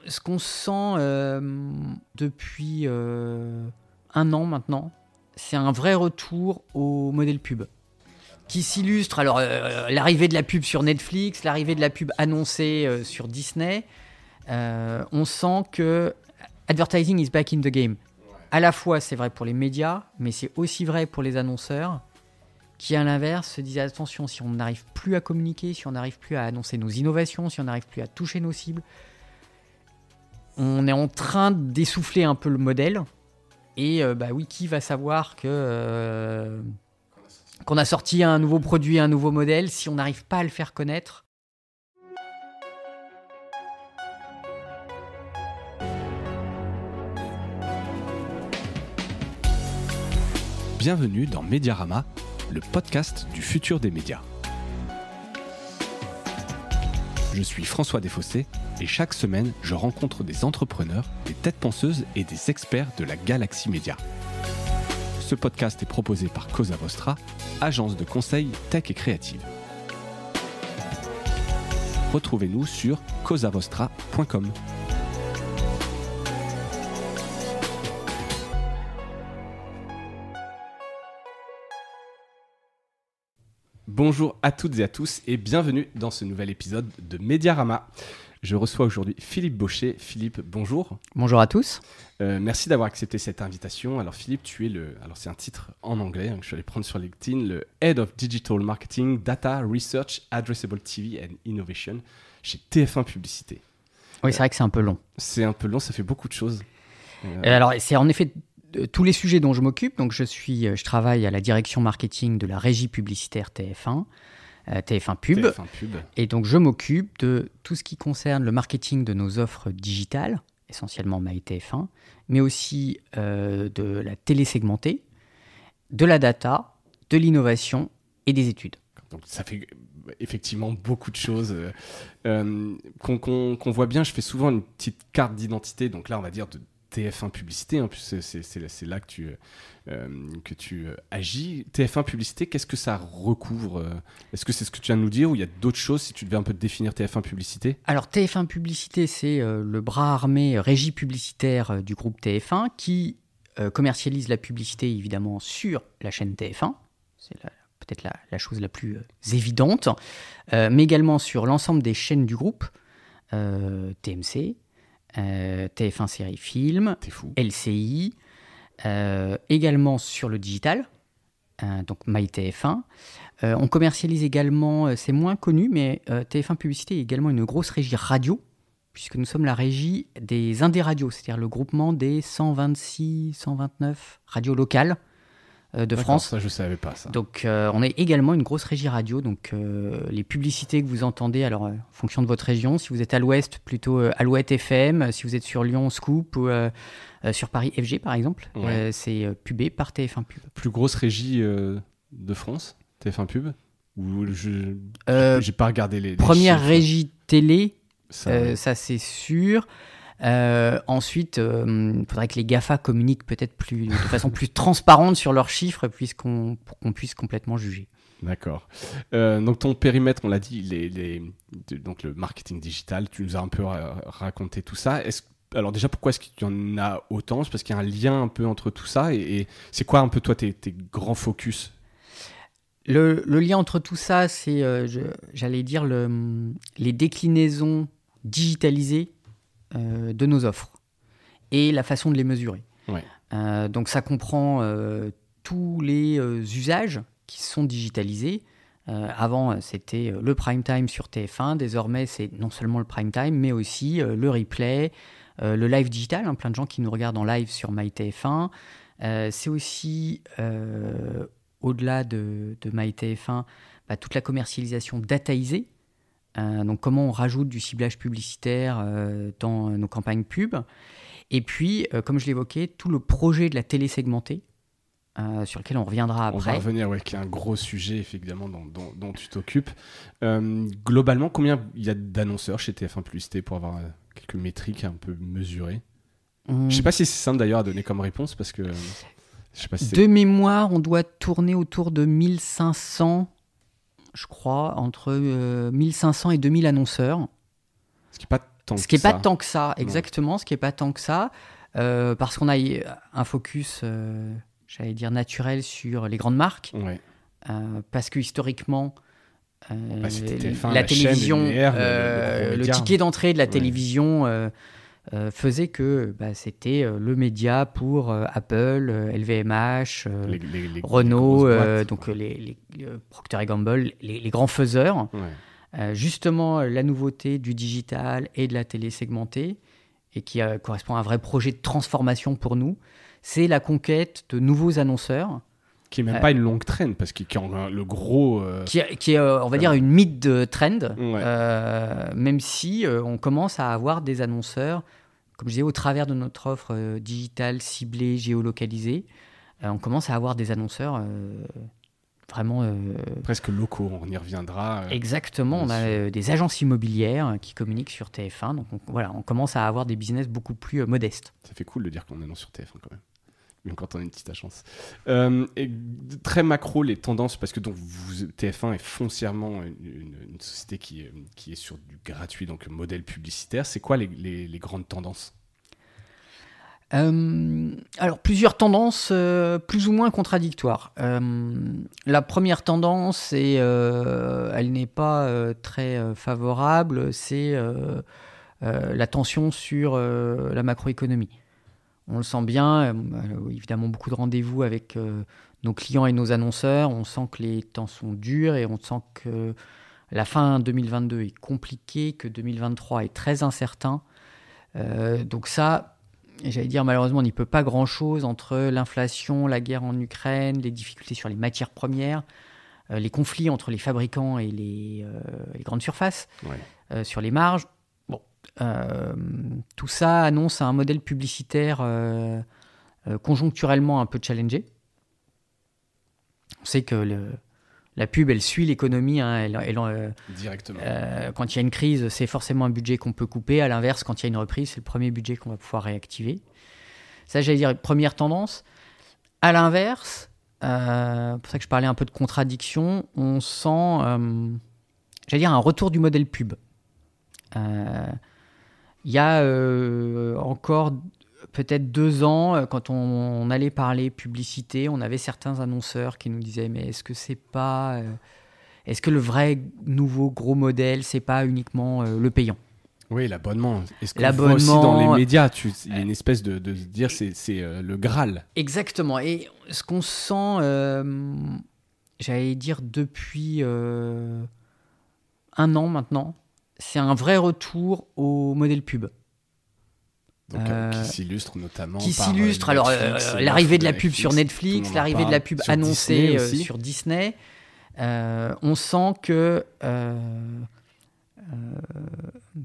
ce qu'on sent depuis 1 an maintenant, c'est un vrai retour au modèle pub qui s'illustre. Alors, l'arrivée de la pub sur Netflix, l'arrivée de la pub annoncée sur Disney, on sent que advertising is back in the game. À la fois, c'est vrai pour les médias, mais c'est aussi vrai pour les annonceurs qui, à l'inverse, se disent attention, si on n'arrive plus à communiquer, si on n'arrive plus à annoncer nos innovations, si on n'arrive plus à toucher nos cibles, on est en train d'essouffler un peu le modèle. Et qui va savoir que qu'on a sorti un nouveau produit, un nouveau modèle, si on n'arrive pas à le faire connaître. Bienvenue dans Mediarama, le podcast du futur des médias. Je suis François Desfossés et chaque semaine, je rencontre des entrepreneurs, des têtes penseuses et des experts de la galaxie média. Ce podcast est proposé par Cosa Vostra, agence de conseil tech et créative. Retrouvez-nous sur cosavostra.com. Bonjour à toutes et à tous et bienvenue dans ce nouvel épisode de Mediarama. Je reçois aujourd'hui Philippe Baucher. Philippe, bonjour. Bonjour à tous. Merci d'avoir accepté cette invitation. Alors Philippe, tu es alors c'est un titre en anglais que je suis allé prendre sur LinkedIn, le Head of Digital Marketing, Data Research, Addressable TV and Innovation chez TF1 Publicité. Oui, c'est vrai que c'est un peu long. C'est un peu long, ça fait beaucoup de choses. Alors, c'est en effet tous les sujets dont je m'occupe. Donc, je travaille à la direction marketing de la régie publicitaire TF1. TF1 Pub. TF1 Pub. Et donc, je m'occupe de tout ce qui concerne le marketing de nos offres digitales, essentiellement MyTF1, mais aussi de la télé segmentée, de la data, de l'innovation et des études. Donc, ça fait effectivement beaucoup de choses qu'on voit bien. Je fais souvent une petite carte d'identité. Donc là, on va dire de TF1 Publicité, hein, puisque c'est là que tu agis. TF1 Publicité, qu'est-ce que ça recouvre ? Est-ce que c'est ce que tu viens de nous dire ou il y a d'autres choses si tu devais un peu définir TF1 Publicité ? Alors TF1 Publicité, c'est le bras armé régie publicitaire du groupe TF1 qui commercialise la publicité évidemment sur la chaîne TF1. C'est peut-être la chose la plus évidente, mais également sur l'ensemble des chaînes du groupe, TMC, TF1 Série Film, LCI, également sur le digital, donc MyTF1. On commercialise également, c'est moins connu, mais TF1 Publicité est également une grosse régie radio, puisque nous sommes la régie des Indé radios, c'est-à-dire le groupement des 126, 129 radios locales de France. Ça, je ne savais pas ça. Donc, on est également une grosse régie radio. Donc, les publicités que vous entendez, alors en fonction de votre région, si vous êtes à l'ouest, plutôt Alouette FM, si vous êtes sur Lyon, Scoop, ou sur Paris, FG par exemple, ouais. C'est pubé par TF1 Pub. Plus grosse régie de France, TF1 Pub ? Ou j'ai pas regardé les première chiffres. Régie télé, Ça c'est sûr. Ensuite, il faudrait que les GAFA communiquent peut-être de façon plus transparente sur leurs chiffres pour qu'on puisse complètement juger. D'accord. Donc ton périmètre, on l'a dit, donc le marketing digital, tu nous as un peu raconté tout ça. Alors déjà, pourquoi est-ce qu'il y en a autant ? C'est parce qu'il y a un lien un peu entre tout ça et c'est quoi un peu toi tes grands focus ? Le lien entre tout ça, c'est, j'allais dire, les déclinaisons digitalisées de nos offres et la façon de les mesurer. Ouais. Donc ça comprend tous les usages qui sont digitalisés. Avant, c'était le prime time sur TF1. Désormais, c'est non seulement le prime time, mais aussi le replay, le live digital. Hein, plein de gens qui nous regardent en live sur MyTF1. C'est aussi, au-delà de MyTF1, toute la commercialisation dataisée. Donc comment on rajoute du ciblage publicitaire dans nos campagnes pub. Et puis, comme je l'évoquais, tout le projet de la télé segmentée, sur lequel on reviendra après. On va revenir, qui est un gros sujet, effectivement, dont tu t'occupes. Globalement, combien il y a d'annonceurs chez TF1 Publicité pour avoir quelques métriques un peu mesurées ? Je ne sais pas si c'est simple d'ailleurs à donner comme réponse, parce que... je sais pas si de mémoire, on doit tourner autour de 1500... je crois, entre 1500 et 2000 annonceurs. Ce qui n'est pas tant Ce qui n'est que pas ça. tant que ça, exactement, ce qui n'est pas tant que ça, parce qu'on a un focus, j'allais dire, naturel sur les grandes marques, Ouais. parce que historiquement, C'était TF1, la la chaîne télévision, linéaire, le gros le média. ticket d'entrée de la Ouais. télévision faisait que c'était le média pour Apple, LVMH, Les Renault, grosses boîtes, donc ouais. les Procter & Gamble, les grands faiseurs. Ouais. Justement, la nouveauté du digital et de la télé segmentée, et qui correspond à un vrai projet de transformation pour nous, c'est la conquête de nouveaux annonceurs, Qui est même pas une longue traîne, parce qu'il y a le gros... qui est, on va dire, une mid-trend, Ouais. même si on commence à avoir des annonceurs, comme je disais, au travers de notre offre digitale, ciblée, géolocalisée, on commence à avoir des annonceurs vraiment... presque locaux, on y reviendra. Exactement, on a des agences immobilières qui communiquent sur TF1, donc on commence à avoir des business beaucoup plus modestes. Ça fait cool de dire qu'on annonce sur TF1 quand même quand on a une petite agence. Et très macro, les tendances, parce que donc TF1 est foncièrement une société qui est sur du gratuit, donc modèle publicitaire. C'est quoi les grandes tendances ? Alors, plusieurs tendances plus ou moins contradictoires. La première tendance, elle n'est pas très favorable, c'est la tension sur la macroéconomie. On le sent bien, évidemment beaucoup de rendez-vous avec nos clients et nos annonceurs, on sent que les temps sont durs et on sent que la fin 2022 est compliquée, que 2023 est très incertain. Donc ça... Et j'allais dire, malheureusement, on n'y peut pas grand-chose entre l'inflation, la guerre en Ukraine, les difficultés sur les matières premières, les conflits entre les fabricants et les grandes surfaces, sur les marges. Bon, tout ça annonce un modèle publicitaire conjoncturellement un peu challengé. On sait que la pub, elle suit l'économie. Hein, directement. Quand il y a une crise, c'est forcément un budget qu'on peut couper. À l'inverse, quand il y a une reprise, c'est le premier budget qu'on va pouvoir réactiver. Ça, j'allais dire, première tendance. À l'inverse, c'est pour ça que je parlais un peu de contradiction, on sent, j'allais dire, un retour du modèle pub. Il y a encore peut-être 2 ans, quand on allait parler publicité, on avait certains annonceurs qui nous disaient « Mais est-ce que c'est pas... est-ce que le vrai nouveau gros modèle, c'est pas uniquement le payant ?» Oui, l'abonnement. Est-ce qu'on voit aussi dans les médias, il y a une espèce de dire c'est le Graal. Exactement. Et ce qu'on sent, j'allais dire depuis 1 an maintenant, c'est un vrai retour au modèle pub. Donc, qui s'illustre notamment qui par s'illustre, Netflix, l'arrivée de la pub sur Netflix, l'arrivée de la pub sur annoncée Disney sur Disney. On sent que,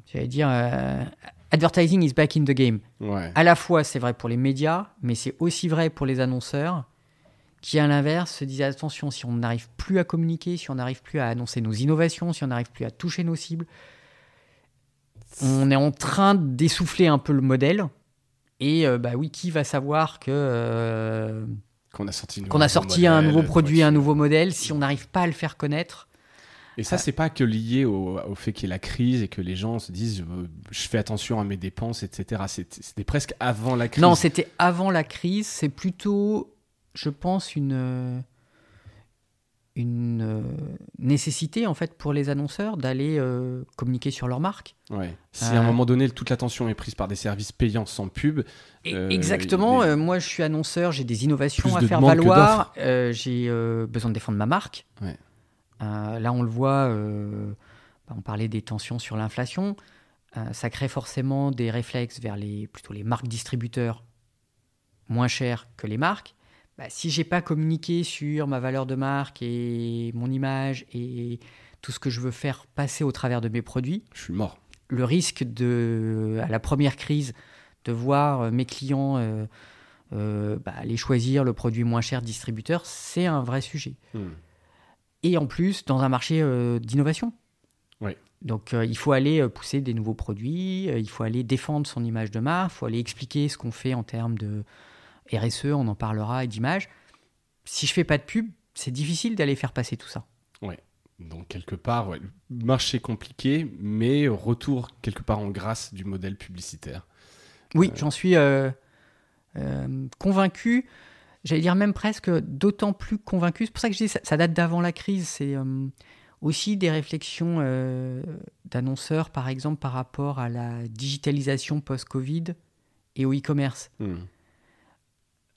j'allais dire, advertising is back in the game. Ouais. À la fois, c'est vrai pour les médias, mais c'est aussi vrai pour les annonceurs qui, à l'inverse, se disent attention, si on n'arrive plus à communiquer, si on n'arrive plus à annoncer nos innovations, si on n'arrive plus à toucher nos cibles, on est en train d'essouffler un peu le modèle. Et oui, qui va savoir que qu'on a sorti, un nouveau produit, un nouveau modèle, si on n'arrive pas à le faire connaître. Et ça, c'est pas que lié au fait qu'il y ait la crise et que les gens se disent je fais attention à mes dépenses, etc. C'était presque avant la crise. Non, c'était avant la crise. C'est plutôt, je pense, une nécessité en fait pour les annonceurs d'aller communiquer sur leur marque. Ouais. Si à un moment donné toute l'attention est prise par des services payants sans pub. Exactement. Moi, je suis annonceur, j'ai des innovations à faire valoir. J'ai besoin de défendre ma marque. Ouais. Là, on le voit. On parlait des tensions sur l'inflation. Ça crée forcément des réflexes vers plutôt les marques distributeurs moins chères que les marques. Si j'ai pas communiqué sur ma valeur de marque et mon image et tout ce que je veux faire passer au travers de mes produits, je suis mort. Le risque à la première crise de voir mes clients aller choisir le produit moins cher distributeur, c'est un vrai sujet. Et en plus, dans un marché d'innovation. Oui. Donc, il faut aller pousser des nouveaux produits, il faut aller défendre son image de marque, il faut aller expliquer ce qu'on fait en termes de RSE, on en parlera, et d'image. Si je fais pas de pub, c'est difficile d'aller faire passer tout ça. Oui, Donc, quelque part, ouais, marché compliqué, mais retour quelque part en grâce du modèle publicitaire. Oui, j'en suis convaincu. J'allais dire même presque d'autant plus convaincu. C'est pour ça que je dis ça date d'avant la crise. C'est aussi des réflexions d'annonceurs, par exemple, par rapport à la digitalisation post-Covid et au e-commerce.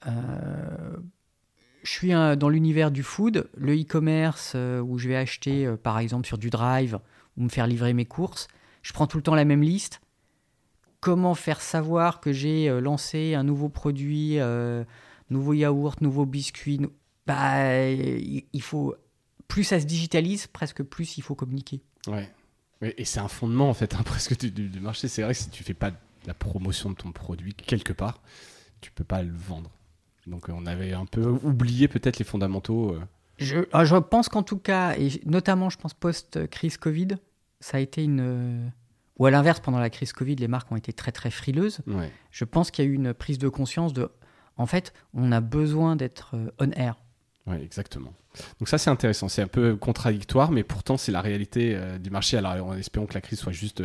Je suis dans l'univers du food, le e-commerce où je vais acheter par exemple sur du Drive ou me faire livrer mes courses. Je prends tout le temps la même liste. Comment faire savoir que j'ai lancé un nouveau produit, nouveau yaourt, nouveau biscuit. Il faut, plus ça se digitalise, presque plus il faut communiquer. Ouais. Et c'est un fondement en fait presque du marché. C'est vrai que si tu fais pas la promotion de ton produit quelque part, tu peux pas le vendre. Donc on avait un peu oublié peut-être les fondamentaux. Je pense qu'en tout cas, et notamment je pense post-crise Covid, ça a été ou à l'inverse, pendant la crise Covid, les marques ont été très très frileuses. Ouais. Je pense qu'il y a eu une prise de conscience en fait, on a besoin d'être on air. Oui, exactement. Donc ça, c'est intéressant. C'est un peu contradictoire, mais pourtant, c'est la réalité du marché. Alors, en espérant que la crise soit juste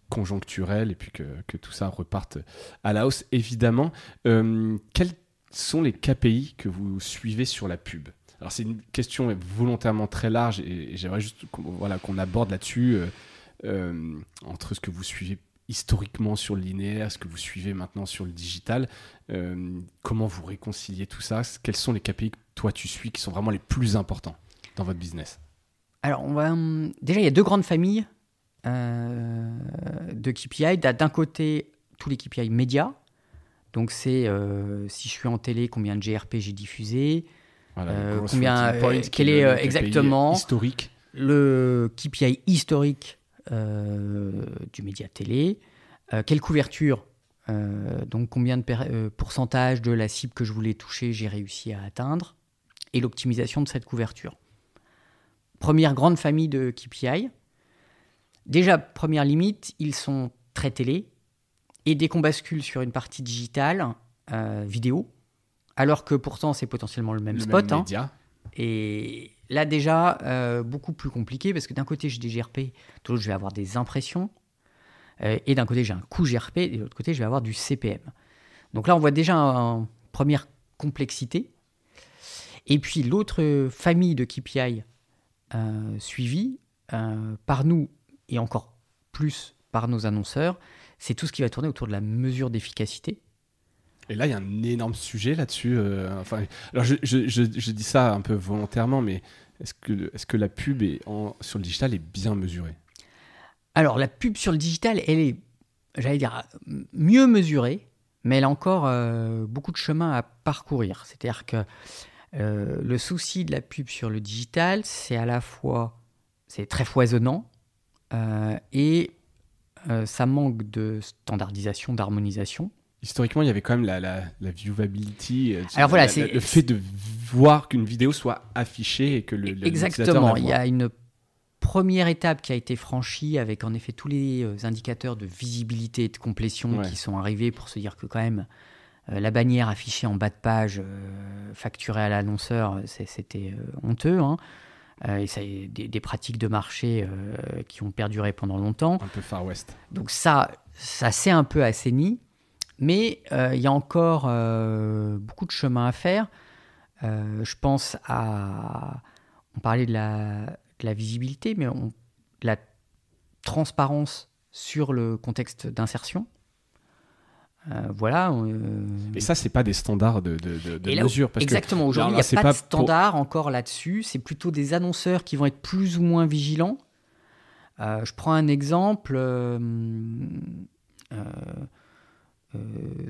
conjoncturelle et puis que tout ça reparte à la hausse, évidemment. Quels sont les KPI que vous suivez sur la pub ? Alors, c'est une question volontairement très large et j'aimerais juste qu'on aborde là-dessus entre ce que vous suivez historiquement sur le linéaire, ce que vous suivez maintenant sur le digital, comment vous réconciliez tout ça ? Quels sont les KPI que toi tu suis qui sont vraiment les plus importants dans votre business ? Alors, déjà, il y a deux grandes familles de KPI. D'un côté, tous les KPI médias. Donc, c'est si je suis en télé, combien de GRP j'ai diffusé, voilà, quel est exactement historique. Le KPI historique du média télé, quelle couverture, donc combien de pourcentage de la cible que je voulais toucher j'ai réussi à atteindre, et l'optimisation de cette couverture. Première grande famille de KPI. Déjà, première limite, ils sont très télé, et dès qu'on bascule sur une partie digitale, vidéo, alors que pourtant c'est potentiellement le même spot. Même média. Et là déjà, beaucoup plus compliqué, parce que d'un côté j'ai des GRP, de l'autre je vais avoir des impressions, et d'un côté j'ai un coût GRP, et de l'autre côté je vais avoir du CPM. Donc là on voit déjà une première complexité. Et puis l'autre famille de KPI suivie par nous, et encore plus par nos annonceurs, c'est tout ce qui va tourner autour de la mesure d'efficacité. Et là, il y a un énorme sujet là-dessus. Alors, je dis ça un peu volontairement, mais est-ce que la pub sur le digital est bien mesurée ? Alors, la pub sur le digital, elle est, j'allais dire, mieux mesurée, mais elle a encore beaucoup de chemin à parcourir. C'est-à-dire que le souci de la pub sur le digital, c'est à la fois, c'est très foisonnant et ça manque de standardisation, d'harmonisation. Historiquement, il y avait quand même la viewability, alors voilà, le fait de voir qu'une vidéo soit affichée et que exactement, il y a une première étape qui a été franchie avec en effet tous les indicateurs de visibilité et de complétion qui sont arrivés pour se dire que quand même la bannière affichée en bas de page facturée à l'annonceur, c'était honteux, hein. Et ça, des pratiques de marché qui ont perduré pendant longtemps. Un peu Far West. Donc ça s'est un peu assaini. Mais il y a encore beaucoup de chemin à faire. Je pense on parlait de la visibilité, mais de la transparence sur le contexte d'insertion. Voilà. Et ça, c'est pas des standards de mesure. Parce exactement. Aujourd'hui, il n'y a pas de standard encore là-dessus. C'est plutôt des annonceurs qui vont être plus ou moins vigilants. Je prends un exemple.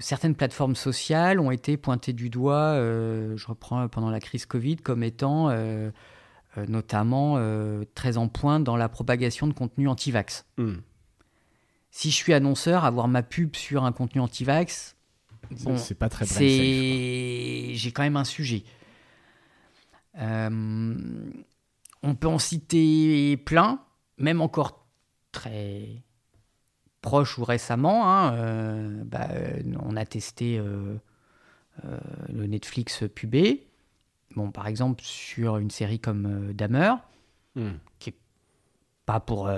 Certaines plateformes sociales ont été pointées du doigt, je reprends pendant la crise Covid, comme étant notamment très en pointe dans la propagation de contenu anti-vax. Si je suis annonceur, avoir ma pub sur un contenu anti-vax, c'est pas très brand safe. J'ai quand même un sujet. On peut en citer plein, même encore très proche ou récemment, on a testé le Netflix pubé. Bon, par exemple, sur une série comme Dahmer, qui est pas pour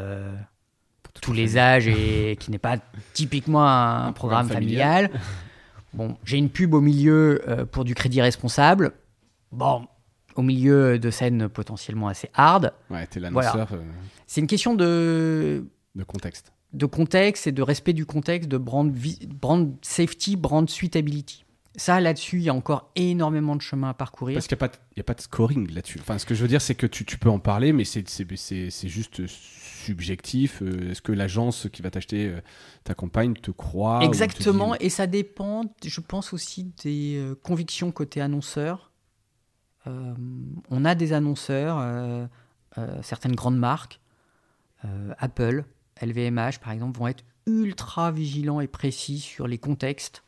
tous les âges et qui n'est pas typiquement un programme familial. Bon, j'ai une pub au milieu pour du crédit responsable. Bon, au milieu de scènes potentiellement assez hard. Ouais, t'es l'annonceur. Voilà. C'est une question de contexte. De contexte et de respect du contexte, de brand safety, brand suitability. Ça, là-dessus, il y a encore énormément de chemin à parcourir. Parce qu'il n'y a pas de scoring là-dessus. Enfin, ce que je veux dire, c'est que tu peux en parler, mais c'est juste subjectif. Est-ce que l'agence qui va t'acheter ta campagne te croit? Exactement, et ça dépend, je pense aussi, des convictions côté annonceur. On a des annonceurs, certaines grandes marques, Apple, LVMH par exemple, vont être ultra vigilants et précis sur les contextes,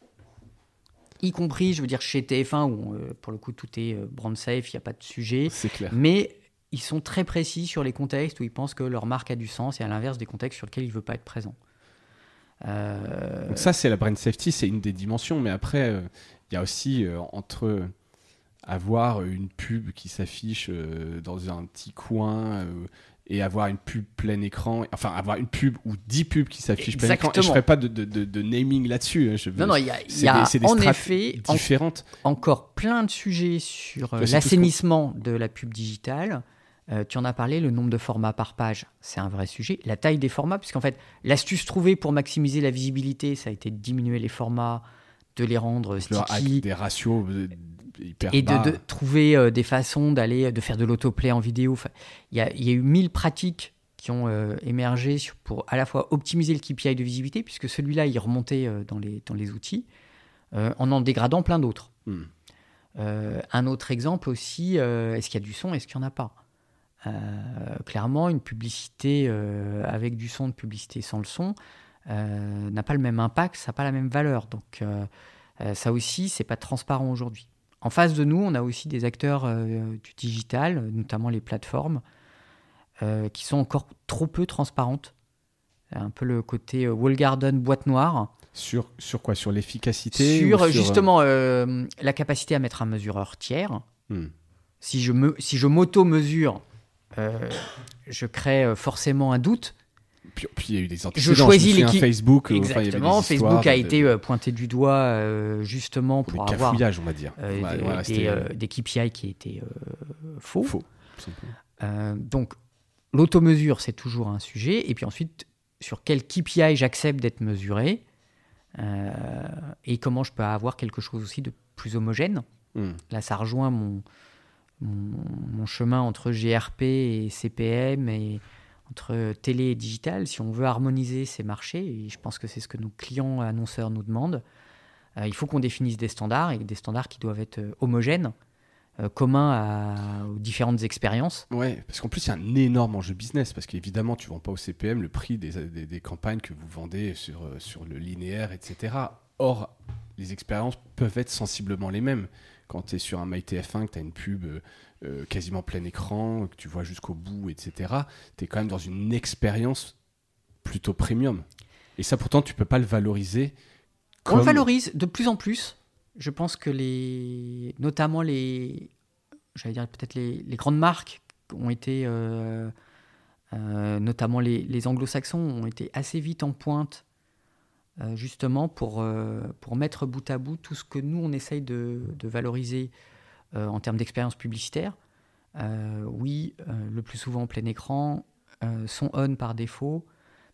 y compris, je veux dire, chez TF1 où pour le coup tout est brand safe, il n'y a pas de sujet. C'est clair. Mais ils sont très précis sur les contextes où ils pensent que leur marque a du sens et à l'inverse des contextes sur lesquels ils ne veulent pas être présents. Donc ça, c'est la brand safety, c'est une des dimensions. Mais après, il y a aussi entre avoir une pub qui s'affiche dans un petit coin et avoir une pub plein écran, enfin avoir une pub ou 10 pubs qui s'affichent plein écran, et je ne ferai pas de naming là-dessus. Non, il y a des en effet différentes. Encore plein de sujets sur l'assainissement de la pub digitale. Tu en as parlé, le nombre de formats par page, c'est un vrai sujet. La taille des formats, puisqu'en fait, l'astuce trouvée pour maximiser la visibilité, ça a été de diminuer les formats, de les rendre sticky. Avec des ratios hyper et bas. de trouver des façons de faire de l'autoplay en vidéo. Enfin, il y a eu 1000 pratiques qui ont émergé pour à la fois optimiser le KPI de visibilité, puisque celui-là, il remontait dans les outils, en dégradant plein d'autres. Un autre exemple aussi, est-ce qu'il y a du son, est-ce qu'il n'y en a pas? Clairement, une publicité avec du son, de publicité sans le son, n'a pas le même impact, ça n'a pas la même valeur. Donc ça aussi, c'est pas transparent aujourd'hui. En face de nous, on a aussi des acteurs du digital, notamment les plateformes, qui sont encore trop peu transparentes. Un peu le côté wall garden, boîte noire. Sur quoi? Sur l'efficacité? Sur justement la capacité à mettre un mesureur tiers. Si je m'auto-mesure, je crée forcément un doute. Puis il y a eu des antécédents. Je choisis l'équipe. Facebook. Exactement. Facebook a été pointé du doigt justement pour avoir cafouillage, on va dire. Des KPI qui étaient faux. Donc l'automesure, c'est toujours un sujet. Et puis ensuite, sur quel KPI j'accepte d'être mesuré et comment je peux avoir quelque chose aussi de plus homogène. Là, ça rejoint mon chemin entre GRP et CPM et entre télé et digital. Si on veut harmoniser ces marchés, et je pense que c'est ce que nos clients annonceurs nous demandent, il faut qu'on définisse des standards, et des standards qui doivent être homogènes, communs aux différentes expériences. Ouais, parce qu'en plus, il y a un énorme enjeu business, parce qu'évidemment, tu ne vends pas au CPM le prix des campagnes que vous vendez sur le linéaire, etc. Or, les expériences peuvent être sensiblement les mêmes. Quand tu es sur un MyTF1, que tu as une pub quasiment plein écran, que tu vois jusqu'au bout, etc., tu es quand même dans une expérience plutôt premium. Et ça, pourtant, tu ne peux pas le valoriser. On le valorise de plus en plus. Je pense que notamment peut-être les grandes marques ont été, notamment les anglo-saxons, ont été assez vite en pointe justement pour mettre bout à bout tout ce que nous, on essaye de valoriser en termes d'expérience publicitaire. Le plus souvent en plein écran, son on par défaut,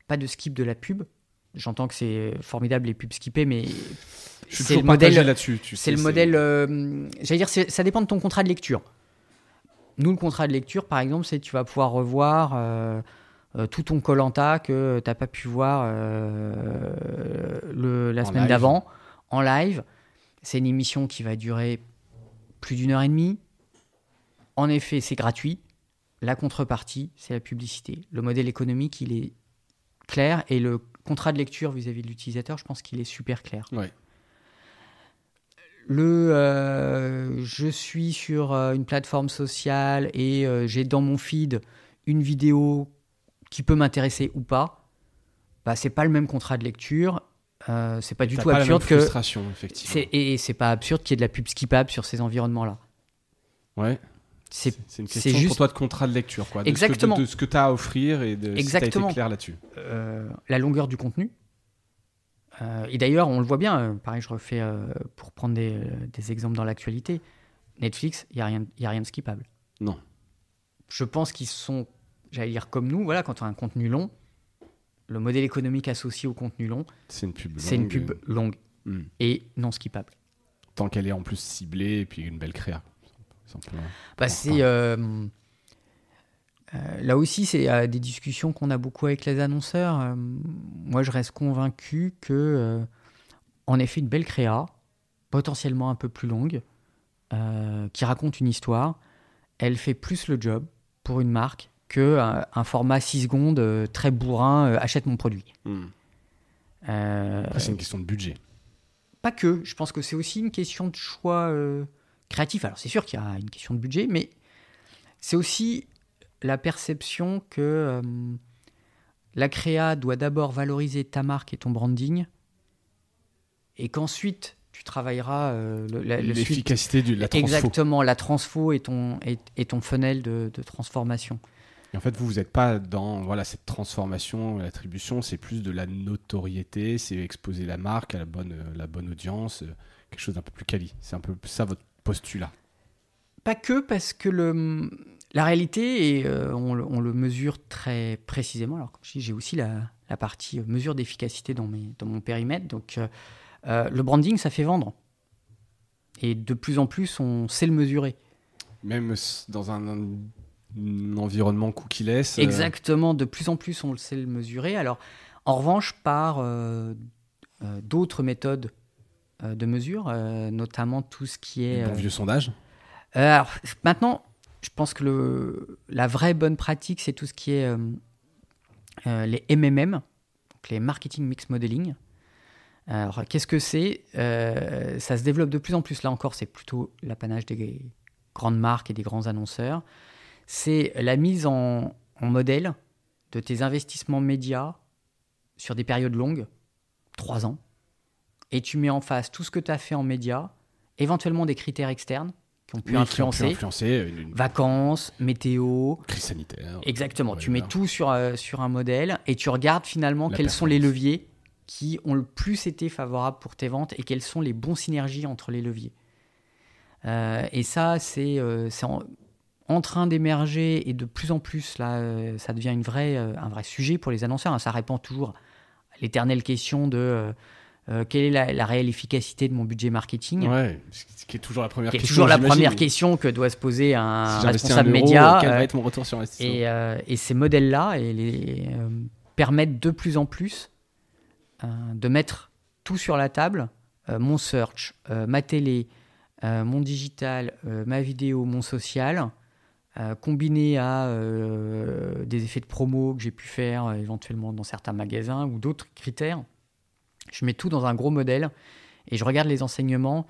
pas de skip de la pub. J'entends que c'est formidable les pubs skippées, mais c'est le modèle là-dessus. C'est le modèle. J'allais dire, ça dépend de ton contrat de lecture. Nous, le contrat de lecture, par exemple, c'est que tu vas pouvoir revoir tout ton Koh-Lanta que tu n'as pas pu voir la semaine d'avant en live. C'est une émission qui va durer plus d'1h30. En effet, c'est gratuit. La contrepartie, c'est la publicité. Le modèle économique, il est clair, et le contrat de lecture vis-à-vis de l'utilisateur, je pense qu'il est super clair. Ouais. Je suis sur une plateforme sociale et j'ai dans mon feed une vidéo qui peut m'intéresser ou pas. C'est pas le même contrat de lecture. C'est pas du tout absurde que frustration, effectivement. Et c'est pas absurde qu'il y ait de la pub skippable sur ces environnements-là. Ouais. C'est une c'est question juste- pour toi de contrat de lecture, quoi. Exactement. De ce que tu as à offrir et de si tu as Exactement. été clair là-dessus. La longueur du contenu. Et d'ailleurs, on le voit bien, pareil, je refais pour prendre des exemples dans l'actualité. Netflix, il n'y a rien de skippable. Non. Je pense qu'ils sont, j'allais dire comme nous, voilà, quand on a un contenu long, le modèle économique associé au contenu long, C'est une pub longue. c'est une pub longue et non skippable. Tant qu'elle est en plus ciblée et puis une belle créa. Simplement. Bah, c'est, là aussi, c'est des discussions qu'on a beaucoup avec les annonceurs. Moi, je reste convaincu que, en effet, une belle créa, potentiellement un peu plus longue, qui raconte une histoire, elle fait plus le job pour une marque que un format 6 secondes très bourrin, achète mon produit. Après, c'est une question de budget. Pas que, je pense que c'est aussi une question de choix créatif. Alors c'est sûr qu'il y a une question de budget, mais c'est aussi la perception que la créa doit d'abord valoriser ta marque et ton branding, et qu'ensuite tu travailleras le suite. L'efficacité de la transfo. Exactement, la transfo et ton funnel de transformation. Et en fait, vous n'êtes pas dans cette transformation, l'attribution, c'est plus de la notoriété, c'est exposer la marque à la bonne audience, quelque chose d'un peu plus quali. C'est un peu ça votre postulat. Pas que, parce que la réalité, et on le mesure très précisément, alors comme je dis, j'ai aussi la partie mesure d'efficacité dans mon périmètre, donc le branding, ça fait vendre. Et de plus en plus, on sait le mesurer. Même dans un environnement cookie-less. Exactement, de plus en plus, on le sait le mesurer. Alors, en revanche, par d'autres méthodes de mesure, notamment tout ce qui est... Les bons vieux sondages. Alors, maintenant, je pense que la vraie bonne pratique, c'est tout ce qui est les MMM, donc les Marketing Mix Modeling. Alors, qu'est-ce que c'est ? Ça se développe de plus en plus. Là encore, c'est plutôt l'apanage des grandes marques et des grands annonceurs. C'est la mise en modèle de tes investissements médias sur des périodes longues, 3 ans, et tu mets en face tout ce que tu as fait en médias, éventuellement des critères externes qui ont pu influencer vacances, météo, crise sanitaire. Exactement, Ouais, tu mets tout sur un modèle et tu regardes finalement quels sont les leviers qui ont le plus été favorables pour tes ventes et quelles sont les bons synergies entre les leviers. Et ça, c'est en train d'émerger et de plus en plus, là, ça devient un vrai sujet pour les annonceurs. Ça répond toujours à l'éternelle question de quelle est la réelle efficacité de mon budget marketing. Ouais, ce qui est toujours la première question. Qui est toujours la première question que doit se poser un si responsable €1, média. Quel va être mon retour sur investissement Et ces modèles-là permettent de plus en plus de mettre tout sur la table, mon search, ma télé, mon digital, ma vidéo, mon social, combiné à des effets de promo que j'ai pu faire éventuellement dans certains magasins ou d'autres critères. Je mets tout dans un gros modèle et je regarde les enseignements.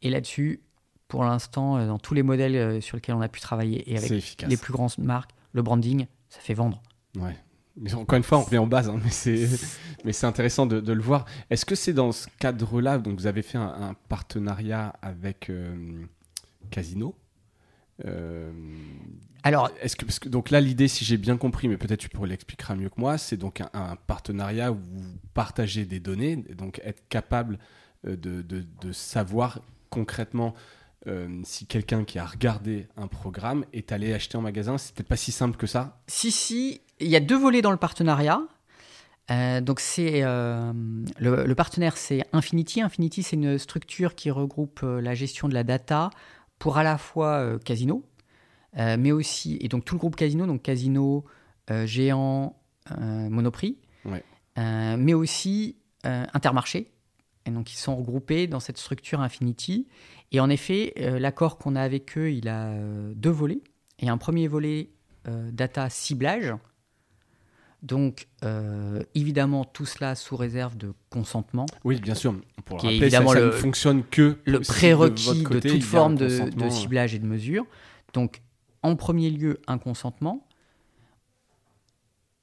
Et là-dessus, pour l'instant, dans tous les modèles sur lesquels on a pu travailler et avec les plus grandes marques, le branding, ça fait vendre. Ouais. Mais encore une fois, on revient en base, hein, mais c'est intéressant de le voir. Est-ce que c'est dans ce cadre-là, donc vous avez fait un partenariat avec Casino Alors, parce que donc là, l'idée, si j'ai bien compris, mais peut-être tu pourrais l'expliquer mieux que moi, c'est donc un partenariat où vous partagez des données, et donc être capable de savoir concrètement si quelqu'un qui a regardé un programme est allé acheter en magasin. C'est peut-être pas si simple que ça. Si, il y a 2 volets dans le partenariat. Donc c'est le partenaire, c'est Infinity. Infinity, c'est une structure qui regroupe la gestion de la data pour à la fois Casino, mais aussi, et donc tout le groupe Casino, donc Casino, Géant, Monoprix, ouais. Mais aussi Intermarché. Et donc ils sont regroupés dans cette structure Infinity. Et en effet, l'accord qu'on a avec eux, il a 2 volets. Et un premier volet data ciblage. Donc, évidemment, tout cela sous réserve de consentement. Oui, bien sûr. Pour qui rappeler, est évidemment ça ne fonctionne que le prérequis de, côté, de toute forme de consentement. ciblage et de mesure. Donc, en premier lieu, un consentement.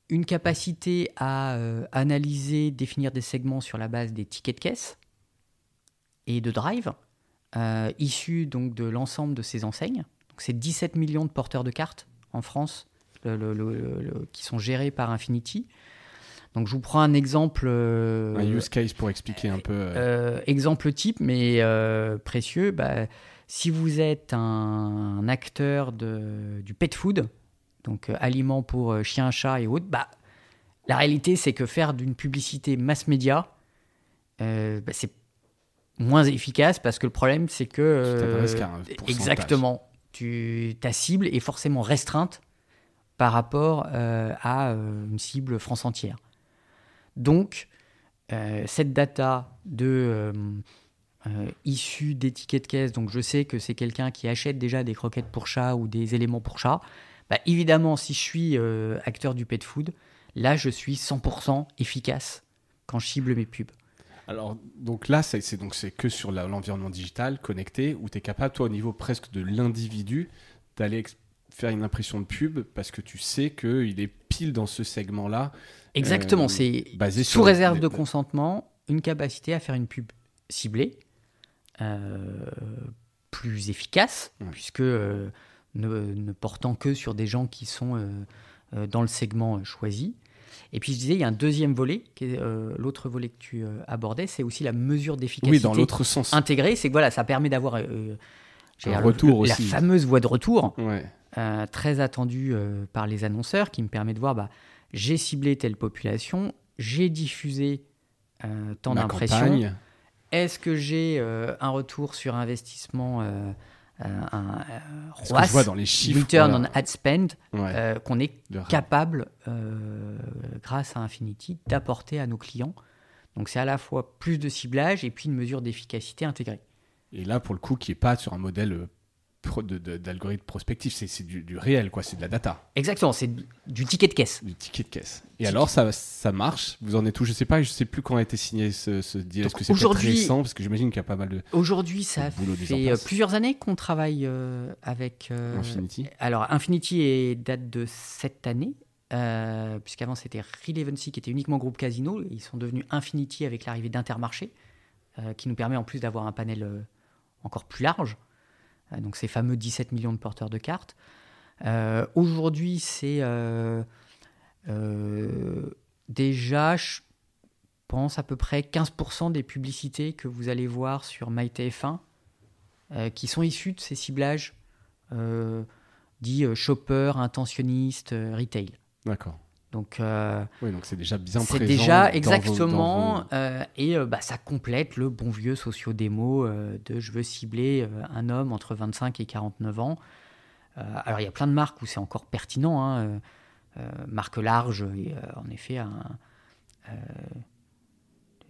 Une capacité à analyser, définir des segments sur la base des tickets de caisse et de drive, issus donc de l'ensemble de ces enseignes. Donc, c'est 17 millions de porteurs de cartes en France qui sont gérés par Infinity. Donc, je vous prends un exemple. Un use case pour expliquer un peu. Exemple type, mais précieux. Si vous êtes un acteur du pet food, donc aliments pour chiens, chats et autres, la réalité, c'est que faire d'une publicité mass média, c'est moins efficace parce que le problème, c'est que. Tu t'adresses qu'à un pourcentage. Exactement. Ta cible est forcément restreinte par rapport à une cible France entière. Donc, cette data issue d'étiquettes caisse, donc je sais que c'est quelqu'un qui achète déjà des croquettes pour chat ou des éléments pour chat. Évidemment, si je suis acteur du pet food, là, je suis 100% efficace quand je cible mes pubs. Alors, donc là, c'est que sur l'environnement digital, connecté, où tu es capable, toi, au niveau presque de l'individu, d'aller faire une impression de pub parce que tu sais qu'il est pile dans ce segment-là. Exactement, c'est basé sous réserve de consentement, une capacité à faire une pub ciblée, plus efficace, puisque ne portant que sur des gens qui sont dans le segment choisi. Et puis je disais, il y a un deuxième volet, qui est l'autre volet que tu abordais, c'est aussi la mesure d'efficacité. Oui, dans l'autre sens. Intégrée, c'est que voilà, ça permet d'avoir un retour aussi. La fameuse voie de retour, ouais. Très attendue par les annonceurs, qui me permet de voir, j'ai ciblé telle population, j'ai diffusé tant d'impressions. Campagne. Est-ce que j'ai un retour sur investissement ce que je vois dans les chiffres, return on ad spend, ouais. qu'on est capable, grâce à Infinity, d'apporter à nos clients. Donc c'est à la fois plus de ciblage et puis une mesure d'efficacité intégrée. Et là, pour le coup, qui n'est pas sur un modèle d'algorithme prospectif, c'est du réel, quoi, c'est de la data. Exactement, c'est du ticket de caisse. Du ticket de caisse. Et alors, ça marche. Vous en êtes où? Je sais plus quand a été signé ce deal. Est-ce que c'est peut-être récent? Parce que j'imagine qu'il y a pas mal de. Aujourd'hui, ça fait plusieurs années qu'on travaille avec Infinity. Alors, Infinity date de cette année, puisqu'avant c'était Relevancy qui était uniquement groupe Casino. Ils sont devenus Infinity avec l'arrivée d'Intermarché, qui nous permet en plus d'avoir un panel encore plus large. Donc ces fameux 17 millions de porteurs de cartes. Aujourd'hui, c'est déjà, je pense, à peu près 15% des publicités que vous allez voir sur MyTF1 qui sont issues de ces ciblages dits shopper, intentionniste, retail. D'accord. Donc, oui, donc c'est déjà bien présent. C'est déjà exactement, et ça complète le bon vieux socio-démo de je veux cibler un homme entre 25 et 49 ans. Alors il y a plein de marques où c'est encore pertinent, marque large, en effet,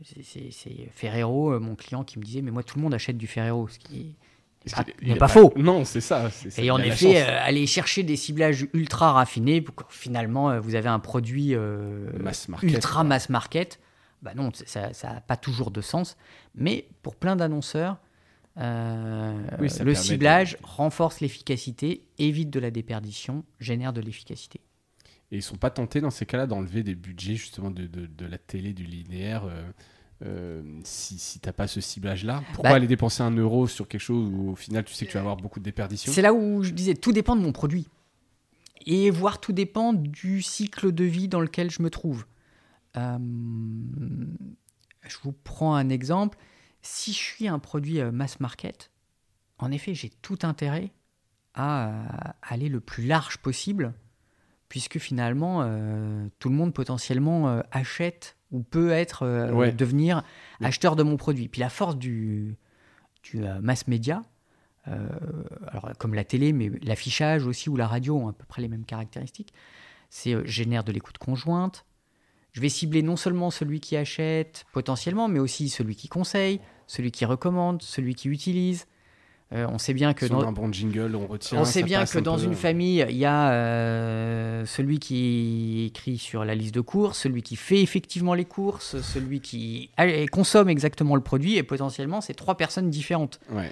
c'est Ferrero, mon client qui me disait mais moi tout le monde achète du Ferrero, ce qui n'est pas faux. Non, c'est ça. Et en effet, aller chercher des ciblages ultra raffinés pour que finalement vous avez un produit ultra mass market. Non, ça n'a pas toujours de sens. Mais pour plein d'annonceurs, le ciblage renforce l'efficacité, évite de la déperdition, génère de l'efficacité. Et ils ne sont pas tentés dans ces cas-là d'enlever des budgets justement de la télé, du linéaire si tu n'as pas ce ciblage-là, pourquoi aller dépenser 1 euro sur quelque chose où au final tu sais que tu vas avoir beaucoup de déperdition? C'est là où je disais, tout dépend de mon produit. Et voire tout dépend du cycle de vie dans lequel je me trouve. Je vous prends un exemple. Si je suis un produit mass market, en effet, j'ai tout intérêt à aller le plus large possible, puisque finalement, tout le monde potentiellement achète ou peut être devenir acheteur de mon produit. Puis la force du mass média, alors comme la télé, mais l'affichage aussi ou la radio ont à peu près les mêmes caractéristiques, c'est génère de l'écoute conjointe. Je vais cibler non seulement celui qui achète potentiellement, mais aussi celui qui conseille, celui qui recommande, celui qui utilise. On sait bien que dans un bon jingle, on retient. On sait bien que dans une famille, il y a celui qui écrit sur la liste de courses, celui qui fait effectivement les courses, celui qui consomme exactement le produit, et potentiellement, c'est 3 personnes différentes. Ouais.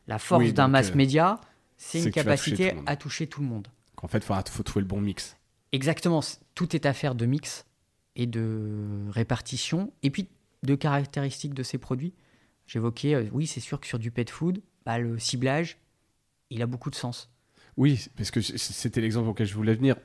La force d'un mass média, c'est une capacité à toucher tout le monde. En fait, il faut trouver le bon mix. Exactement. Tout est affaire de mix et de répartition, et puis de caractéristiques de ces produits. J'évoquais, oui, c'est sûr que sur du pet food, le ciblage, il a beaucoup de sens. Oui, parce que c'était l'exemple auquel je voulais venir.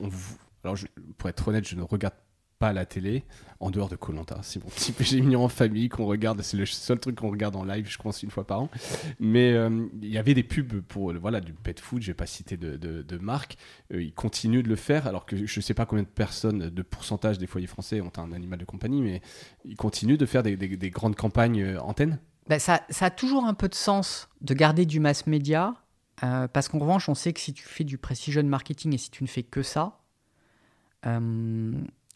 Alors, pour être honnête, je ne regarde pas la télé, en dehors de Koh-Lanta. C'est mon petit péché mignon en famille qu'on regarde. C'est le seul truc qu'on regarde en live, je pense, une fois par an. Mais il y avait des pubs pour du pet food. Je vais pas citer de marque. Ils continuent de le faire, alors que je sais pas combien de personnes, de pourcentage des foyers français ont un animal de compagnie, mais ils continuent de faire des grandes campagnes antennes. Ça a toujours un peu de sens de garder du mass média, parce qu'en revanche, on sait que si tu fais du precision marketing et si tu ne fais que ça,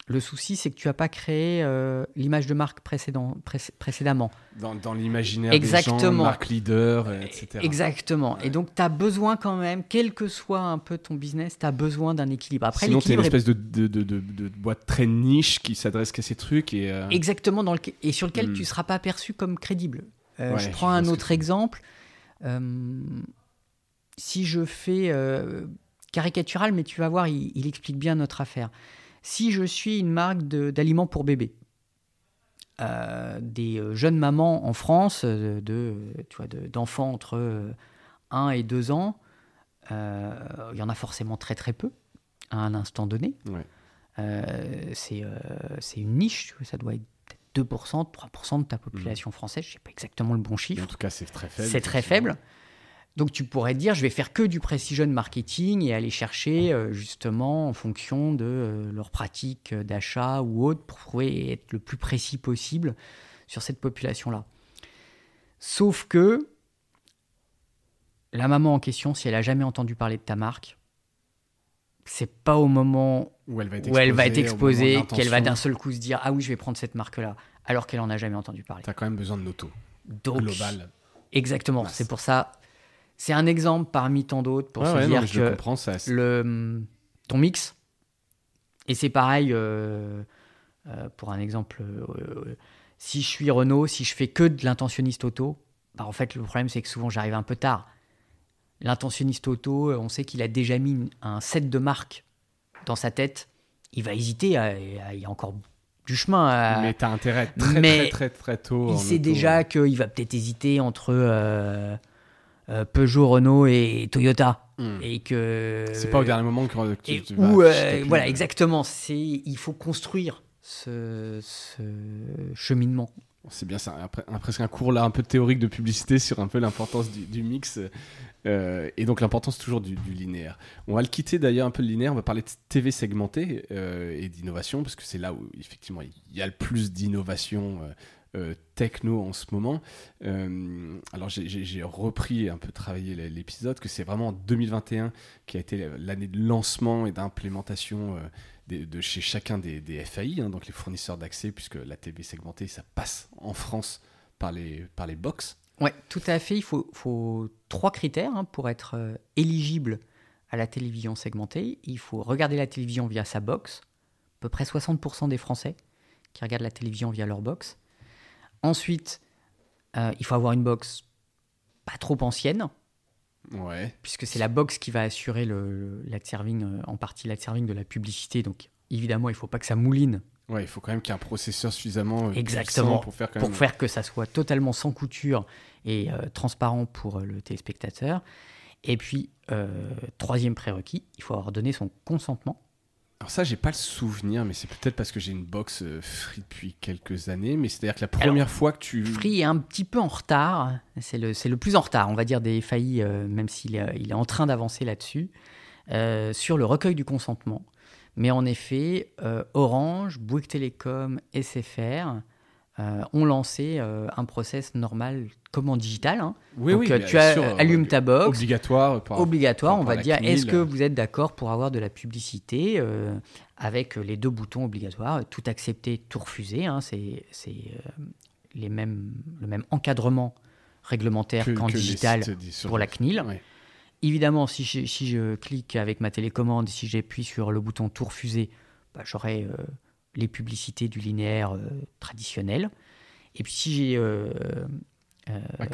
le souci, c'est que tu n'as pas créé l'image de marque précédemment. Dans l'imaginaire des gens, marque leader, etc. Exactement. Ouais. Et donc, tu as besoin quand même, quel que soit un peu ton business, tu as besoin d'un équilibre. Après, sinon, tu es une espèce de boîte très niche qui s'adresse qu'à ces trucs. Exactement, et sur lequel tu ne seras pas perçu comme crédible. Je prends un autre exemple. Si je fais caricatural, mais tu vas voir, il explique bien notre affaire. Si je suis une marque d'aliments pour bébés, des jeunes mamans en France d'enfants entre 1 et 2 ans, il y en a forcément très très peu à un instant donné. Ouais. C'est une niche, ça doit être 2%, 3% de ta population française, je ne sais pas exactement le bon chiffre. Mais en tout cas, c'est très faible. C'est très faible. Donc, tu pourrais te dire, je vais faire que du precision marketing et aller chercher justement en fonction de leurs pratiques d'achat ou autres pour trouver être le plus précis possible sur cette population-là. Sauf que la maman en question, si elle n'a jamais entendu parler de ta marque, c'est pas au moment où elle va être exposée qu'elle va d'un seul coup se dire « Ah oui, je vais prendre cette marque-là », alors qu'elle n'en a jamais entendu parler. Tu as quand même besoin de l'auto global. Exactement, masse. C'est pour ça... C'est un exemple parmi tant d'autres pour se dire que ton mix, et c'est pareil pour un exemple, si je suis Renault, si je fais que de l'intentionniste auto, en fait le problème c'est que souvent j'arrive un peu tard. L'intentionniste auto, on sait qu'il a déjà mis un set de marques dans sa tête, il va hésiter, il y a encore du chemin. Mais tu as intérêt très tôt. Il sait déjà qu'il va peut-être hésiter entre... Peugeot, Renault et Toyota. Et que c'est pas au dernier moment que tu voilà, exactement. Il faut construire ce cheminement. C'est bien ça. Presque un cours là un peu théorique de publicité sur un peu l'importance du mix et donc l'importance toujours du linéaire. On va le quitter d'ailleurs un peu le linéaire. On va parler de TV segmentée et d'innovation parce que c'est là où effectivement il y a le plus d'innovation techno en ce moment. Alors j'ai repris un peu travailler l'épisode, que c'est vraiment 2021 qui a été l'année de lancement et d'implémentation de chez chacun des FAI, donc les fournisseurs d'accès, puisque la TV segmentée, ça passe en France par les box. Ouais, tout à fait. Il faut 3 critères pour être éligible à la télévision segmentée. Il faut regarder la télévision via sa box. À peu près 60% des Français qui regardent la télévision via leur box. Ensuite, il faut avoir une box pas trop ancienne, puisque c'est la box qui va assurer l'ad-serving, en partie l'ad-serving de la publicité. Donc, évidemment, il ne faut pas que ça mouline. Ouais, il faut quand même qu'il y ait un processeur suffisamment exactement puissant pour faire que ça soit totalement sans couture et transparent pour le téléspectateur. Et puis, 3e prérequis, il faut avoir donné son consentement. Alors ça, j'ai pas le souvenir, mais c'est peut-être parce que j'ai une box Free depuis quelques années. Mais c'est-à-dire que la première fois que tu... Free est un petit peu en retard. C'est le plus en retard, on va dire, des FAI, même s'il est en train d'avancer là-dessus, sur le recueil du consentement. Mais en effet, Orange, Bouygues Télécom, SFR ont lancé un process normal comme en digital. Oui, donc tu allumes ta box. Obligatoire, on va te dire, est-ce que vous êtes d'accord pour avoir de la publicité avec les 2 boutons obligatoires, tout accepter, tout refuser. C'est le même encadrement réglementaire qu'en digital pour la CNIL. Ouais. Évidemment, si je clique avec ma télécommande, si j'appuie sur le bouton tout refuser, j'aurai... les publicités du linéaire traditionnel. Et puis si j'ai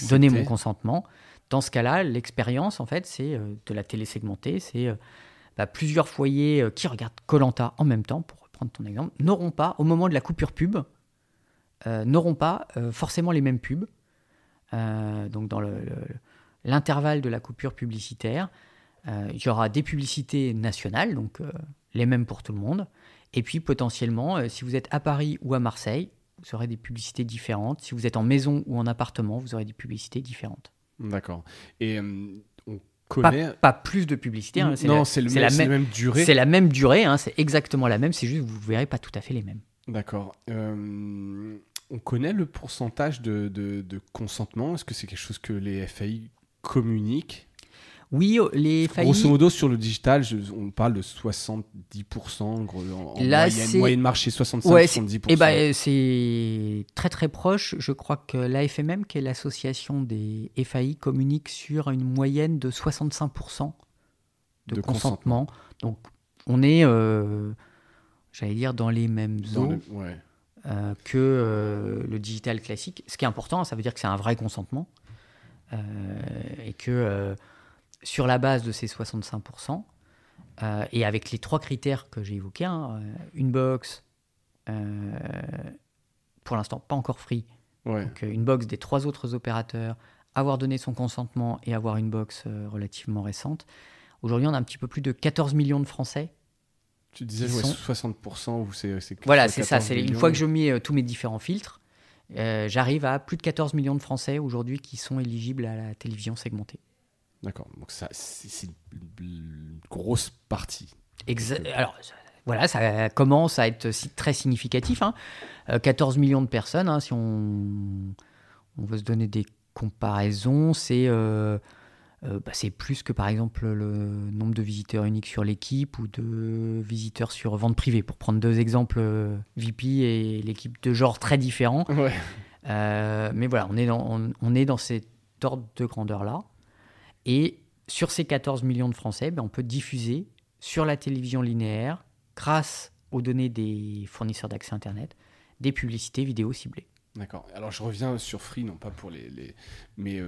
donné mon consentement, dans ce cas-là, l'expérience, en fait, c'est de la télé segmentée, c'est plusieurs foyers qui regardent Koh-Lanta en même temps, pour reprendre ton exemple, n'auront pas, au moment de la coupure pub, forcément les mêmes pubs. Donc dans l'intervalle de la coupure publicitaire, Il y aura des publicités nationales, donc les mêmes pour tout le monde. Et puis potentiellement, si vous êtes à Paris ou à Marseille, vous aurez des publicités différentes. Si vous êtes en maison ou en appartement, vous aurez des publicités différentes. D'accord. Et on connaît... Pas plus de publicité. Hein, c'est la même durée. C'est la même durée, hein, c'est exactement la même, c'est juste que vous ne verrez pas tout à fait les mêmes. D'accord. On connaît le pourcentage de consentement. Est-ce que c'est quelque chose que les FAI communiquent ? Oui, les FAI... Grosso modo, sur le digital, on parle de 70%, en Là, moyenne marché 65-70%. Ouais, c'est très très proche. Je crois que l'AFMM, qui est l'association des FAI, communique sur une moyenne de 65% de consentement. Donc, on est, j'allais dire, dans les mêmes eaux que le digital classique. Ce qui est important, ça veut dire que c'est un vrai consentement et que... sur la base de ces 65%, et avec les 3 critères que j'ai évoqués, une box, pour l'instant pas encore free, donc une box des 3 autres opérateurs, avoir donné son consentement et avoir une box relativement récente. Aujourd'hui, on a un petit peu plus de 14 millions de Français. Tu disais 60% ou c'est voilà, c'est ça. Une fois que je mets tous mes différents filtres, j'arrive à plus de 14 millions de Français aujourd'hui qui sont éligibles à la télévision segmentée. D'accord, donc ça, c'est une grosse partie. Alors, voilà, ça commence à être très significatif. 14 millions de personnes, si on veut se donner des comparaisons, c'est plus que par exemple le nombre de visiteurs uniques sur l'équipe ou de visiteurs sur vente privée, pour prendre 2 exemples, VP et l'équipe de genres très différents. Ouais. Mais voilà, on est dans cet ordre de grandeur-là. Et sur ces 14 millions de Français, on peut diffuser sur la télévision linéaire, grâce aux données des fournisseurs d'accès Internet, des publicités vidéo ciblées. D'accord. Alors, je reviens sur Free, non pas pour mais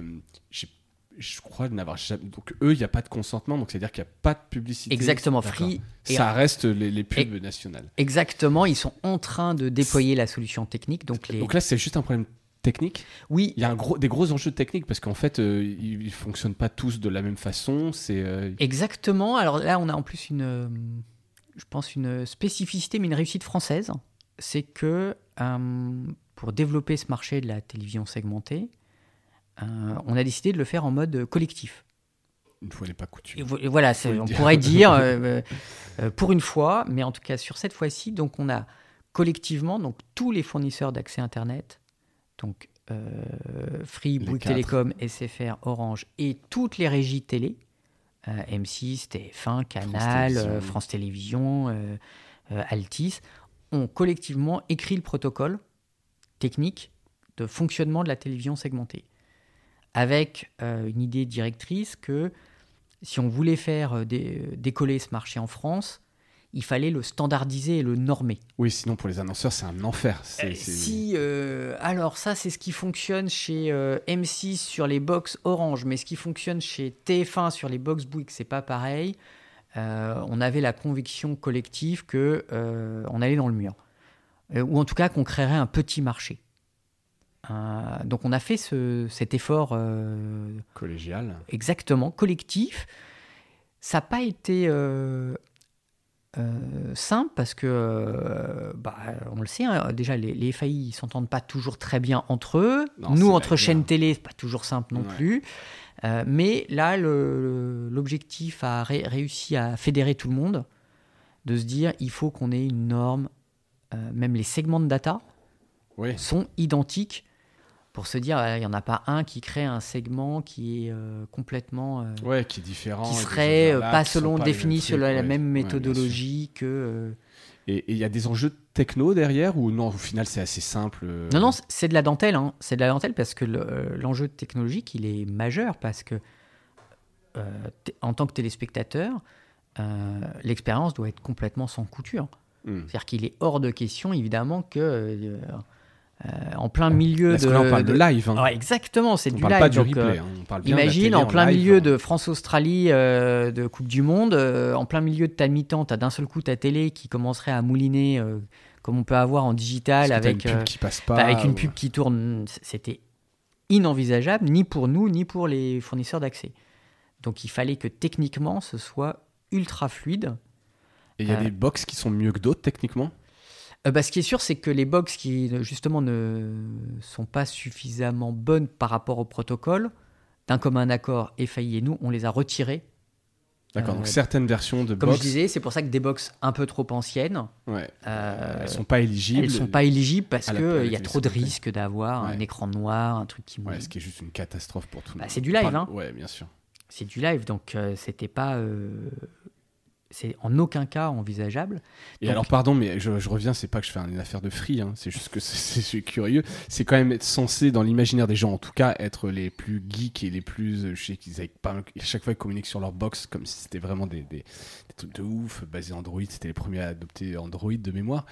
je crois n'avoir jamais... Donc, eux, il n'y a pas de consentement, donc c'est-à-dire qu'il n'y a pas de publicité. Exactement. D'accord. Free... Ça reste les pubs nationales. Exactement. Ils sont en train de déployer la solution technique. Donc là, c'est juste un problème technique. Oui. Il y a des gros enjeux techniques parce qu'en fait, ils ne fonctionnent pas tous de la même façon. Exactement. Alors là, on a en plus une spécificité, mais une réussite française. C'est que pour développer ce marché de la télévision segmentée, on a décidé de le faire en mode collectif. Une fois n'est pas coutume. Et voilà, on pourrait dire pour une fois, mais en tout cas sur cette fois-ci, donc on a collectivement donc tous les fournisseurs d'accès Internet, donc Free, Bouygues Télécom, SFR, Orange et toutes les régies télé, M6, TF1, Canal, France Télévisions, Altice, ont collectivement écrit le protocole technique de fonctionnement de la télévision segmentée, avec une idée directrice que si on voulait faire décoller ce marché en France, il fallait le standardiser et le normer. Oui, sinon pour les annonceurs, c'est un enfer. Alors ça, c'est ce qui fonctionne chez M6 sur les box Orange, mais ce qui fonctionne chez TF1 sur les box Bouygues, c'est pas pareil. On avait la conviction collective qu'on allait dans le mur. Ou en tout cas qu'on créerait un petit marché. Donc on a fait cet effort collégial. Exactement, collectif. Ça n'a pas été simple parce que on le sait, déjà les FAI ne s'entendent pas toujours très bien entre eux. Non, nous, entre chaînes télé, c'est pas toujours simple non plus. Mais là, l'objectif a réussi à fédérer tout le monde, de se dire il faut qu'on ait une norme, même les segments de data sont identiques, pour se dire il n'y en a pas un qui crée un segment qui est complètement qui est différent, qui serait pas selon défini sur la même méthodologie que et il y a des enjeux techno derrière ou non, au final c'est assez simple Non, c'est de la dentelle, c'est de la dentelle parce que l'enjeu technologique il est majeur, parce que en tant que téléspectateur l'expérience doit être complètement sans couture. C'est-à-dire qu'il est hors de question évidemment que en plein milieu parce que là, on parle de live. Exactement, c'est on du parle live. Pas du replay. On parle bien imagine de la télé en plein live, milieu de France-Australie de Coupe du Monde, en plein milieu de ta mi-temps, t'as d'un seul coup ta télé qui commencerait à mouliner comme on peut avoir en digital avec une pub qui passe pas, avec une pub qui tourne. C'était inenvisageable ni pour nous ni pour les fournisseurs d'accès. Donc il fallait que techniquement ce soit ultra fluide. Et il y a des box qui sont mieux que d'autres techniquement? Ce qui est sûr, c'est que les box qui justement ne sont pas suffisamment bonnes par rapport au protocole, d'un commun accord, FAI et nous, on les a retirées. D'accord, donc certaines versions de comme box... je disais, c'est pour ça que des box un peu trop anciennes, elles sont pas éligibles. Elles sont pas éligibles parce qu'il y a trop de télésécommanté. risques d'avoir un écran noir, un truc qui... Ce qui est juste une catastrophe pour tout le monde. C'est du live, hein. Ouais, bien sûr. C'est du live, donc c'était pas... c'est en aucun cas envisageable. Et donc, alors, pardon, mais je reviens, c'est pas que je fais une affaire de free, hein, c'est juste que je suis curieux. C'est quand même être censé, dans l'imaginaire des gens, en tout cas, être les plus geeks et les plus... Je sais qu'ils avaient pas... À chaque fois, ils communiquent sur leur box comme si c'était vraiment des trucs de ouf, basés Android. C'était les premiers à adopter Android de mémoire.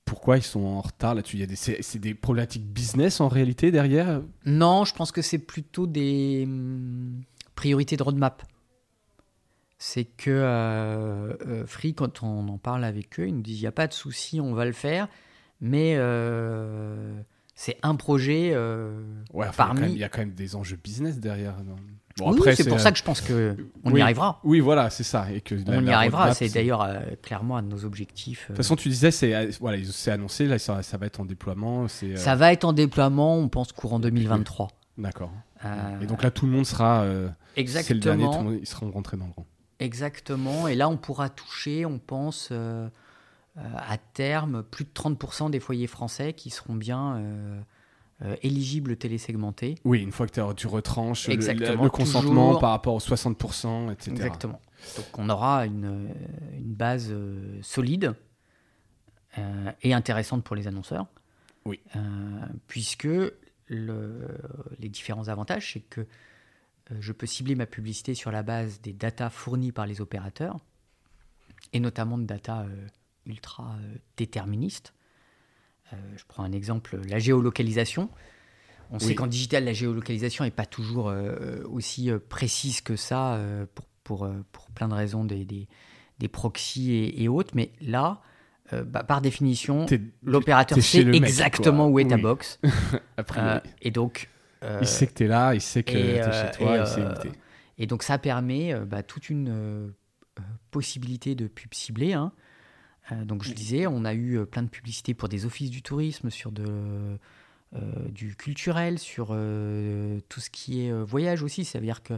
Pourquoi ils sont en retard là-dessus? C'est des problématiques business, en réalité, derrière? Non, je pense que c'est plutôt des priorités de roadmap. C'est que Free, quand on en parle avec eux, ils nous disent il n'y a pas de souci, on va le faire, mais c'est un projet parmi... Il y a quand même des enjeux business derrière. Non? Bon, oui, après, c'est pour ça que je pense qu'on y arrivera. Oui, voilà, c'est ça. Et que on y arrivera, c'est d'ailleurs clairement un de nos objectifs. De toute façon, tu disais, c'est annoncé, là, ça va être en déploiement. Ça va être en déploiement, on pense courant 2023. D'accord. Et donc là, tout le monde sera... exactement. C'est le dernier, tout le monde, ils seront rentrés dans le rang. Exactement, et là on pourra toucher, on pense, à terme, plus de 30% des foyers français qui seront bien éligibles télésegmentés. Oui, une fois que tu retranches le consentement toujours... par rapport aux 60%, etc. Exactement. Donc on aura une base solide et intéressante pour les annonceurs. Oui. Puisque les différents avantages, c'est que je peux cibler ma publicité sur la base des datas fournies par les opérateurs, et notamment de data ultra déterministes. Je prends un exemple, la géolocalisation. On sait qu'en digital, la géolocalisation n'est pas toujours aussi précise que ça pour plein de raisons des proxys et autres, mais là, par définition, l'opérateur sait exactement où est ta box. Et donc... il sait que tu es là, il sait que tu es chez toi, il sait où tu es. Et donc ça permet toute une possibilité de pub ciblée. Hein. Donc je disais, on a eu plein de publicités pour des offices du tourisme, sur du culturel, sur tout ce qui est voyage aussi. Ça veut dire que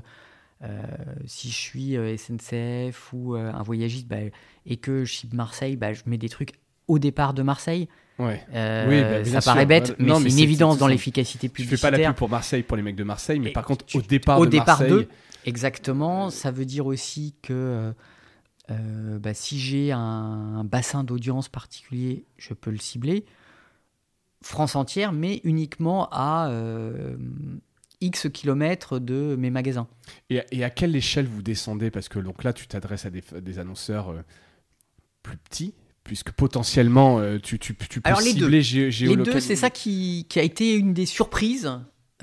si je suis SNCF ou un voyagiste et que je cible Marseille, je mets des trucs au départ de Marseille. Ouais. Ça paraît bête, mais c'est une évidence dans l'efficacité publicitaire. Tu fais pas la pub pour Marseille, pour les mecs de Marseille, mais par contre, au départ de Marseille... Exactement. Ça veut dire aussi que si j'ai un bassin d'audience particulier, je peux le cibler. France entière, mais uniquement à X kilomètres de mes magasins. Et à quelle échelle vous descendez? Parce que donc là, tu t'adresses à des annonceurs plus petits, puisque potentiellement, tu peux cibler géolocalisation. Les deux, c'est ça qui a été une des surprises.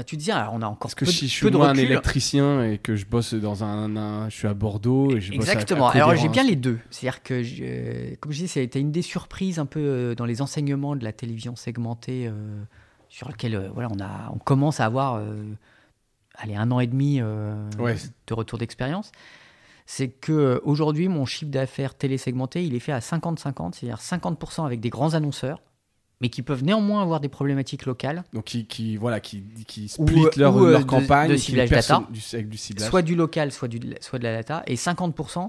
Tu te dis, on a encore parce que si je suis moi un électricien et que je bosse je suis à Bordeaux et je bosse exactement. Alors j'ai bien les deux. C'est-à-dire que, comme je dis, ça a été une des surprises un peu dans les enseignements de la télévision segmentée, sur lequel on commence à avoir 1 an et demi de retour d'expérience. C'est qu'aujourd'hui, mon chiffre d'affaires télésegmenté, il est fait à 50-50, c'est-à-dire 50% avec des grands annonceurs, mais qui peuvent néanmoins avoir des problématiques locales. Donc qui splitent leur campagne de ciblage data, avec du ciblage. Soit du local, soit de la data, et 50%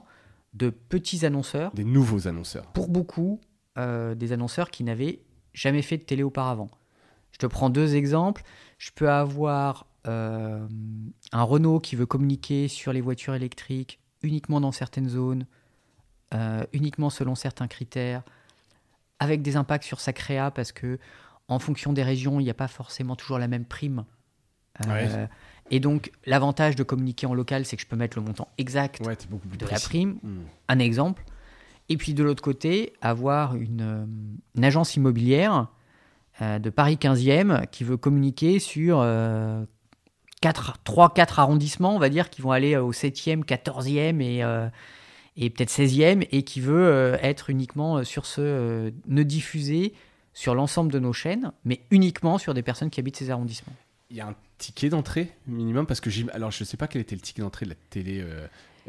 de petits annonceurs. Des nouveaux annonceurs. Pour beaucoup, des annonceurs qui n'avaient jamais fait de télé auparavant. Je te prends 2 exemples. Je peux avoir un Renault qui veut communiquer sur les voitures électriques uniquement dans certaines zones, uniquement selon certains critères, avec des impacts sur sa créa, parce que en fonction des régions, il n'y a pas forcément toujours la même prime. Et donc, l'avantage de communiquer en local, c'est que je peux mettre le montant exact de la prime. Un exemple. Et puis, de l'autre côté, avoir une agence immobilière de Paris 15e qui veut communiquer sur 3-4 arrondissements, on va dire, qui vont aller au 7e, 14e et peut-être 16e, et qui veut être uniquement sur ne diffuser sur l'ensemble de nos chaînes, mais uniquement sur des personnes qui habitent ces arrondissements. Il y a un ticket d'entrée minimum? Parce que alors je sais pas quel était le ticket d'entrée de la télé.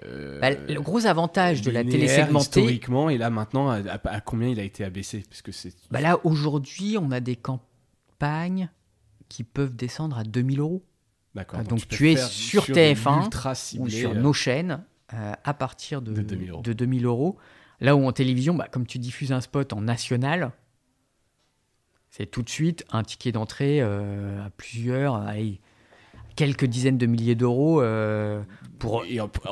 Le gros avantage de la télé linéaire, segmentée, historiquement, et là maintenant, à combien il a été abaissé? Parce que c'est... là aujourd'hui, on a des campagnes qui peuvent descendre à 2000 euros. D'accord. Donc peux tu es faire sur de TF1 l'ultra ou ciblé, sur nos chaînes à partir de 2000 euros. de 2000 euros. Là où en télévision, comme tu diffuses un spot en national, c'est tout de suite un ticket d'entrée à quelques dizaines de milliers d'euros pour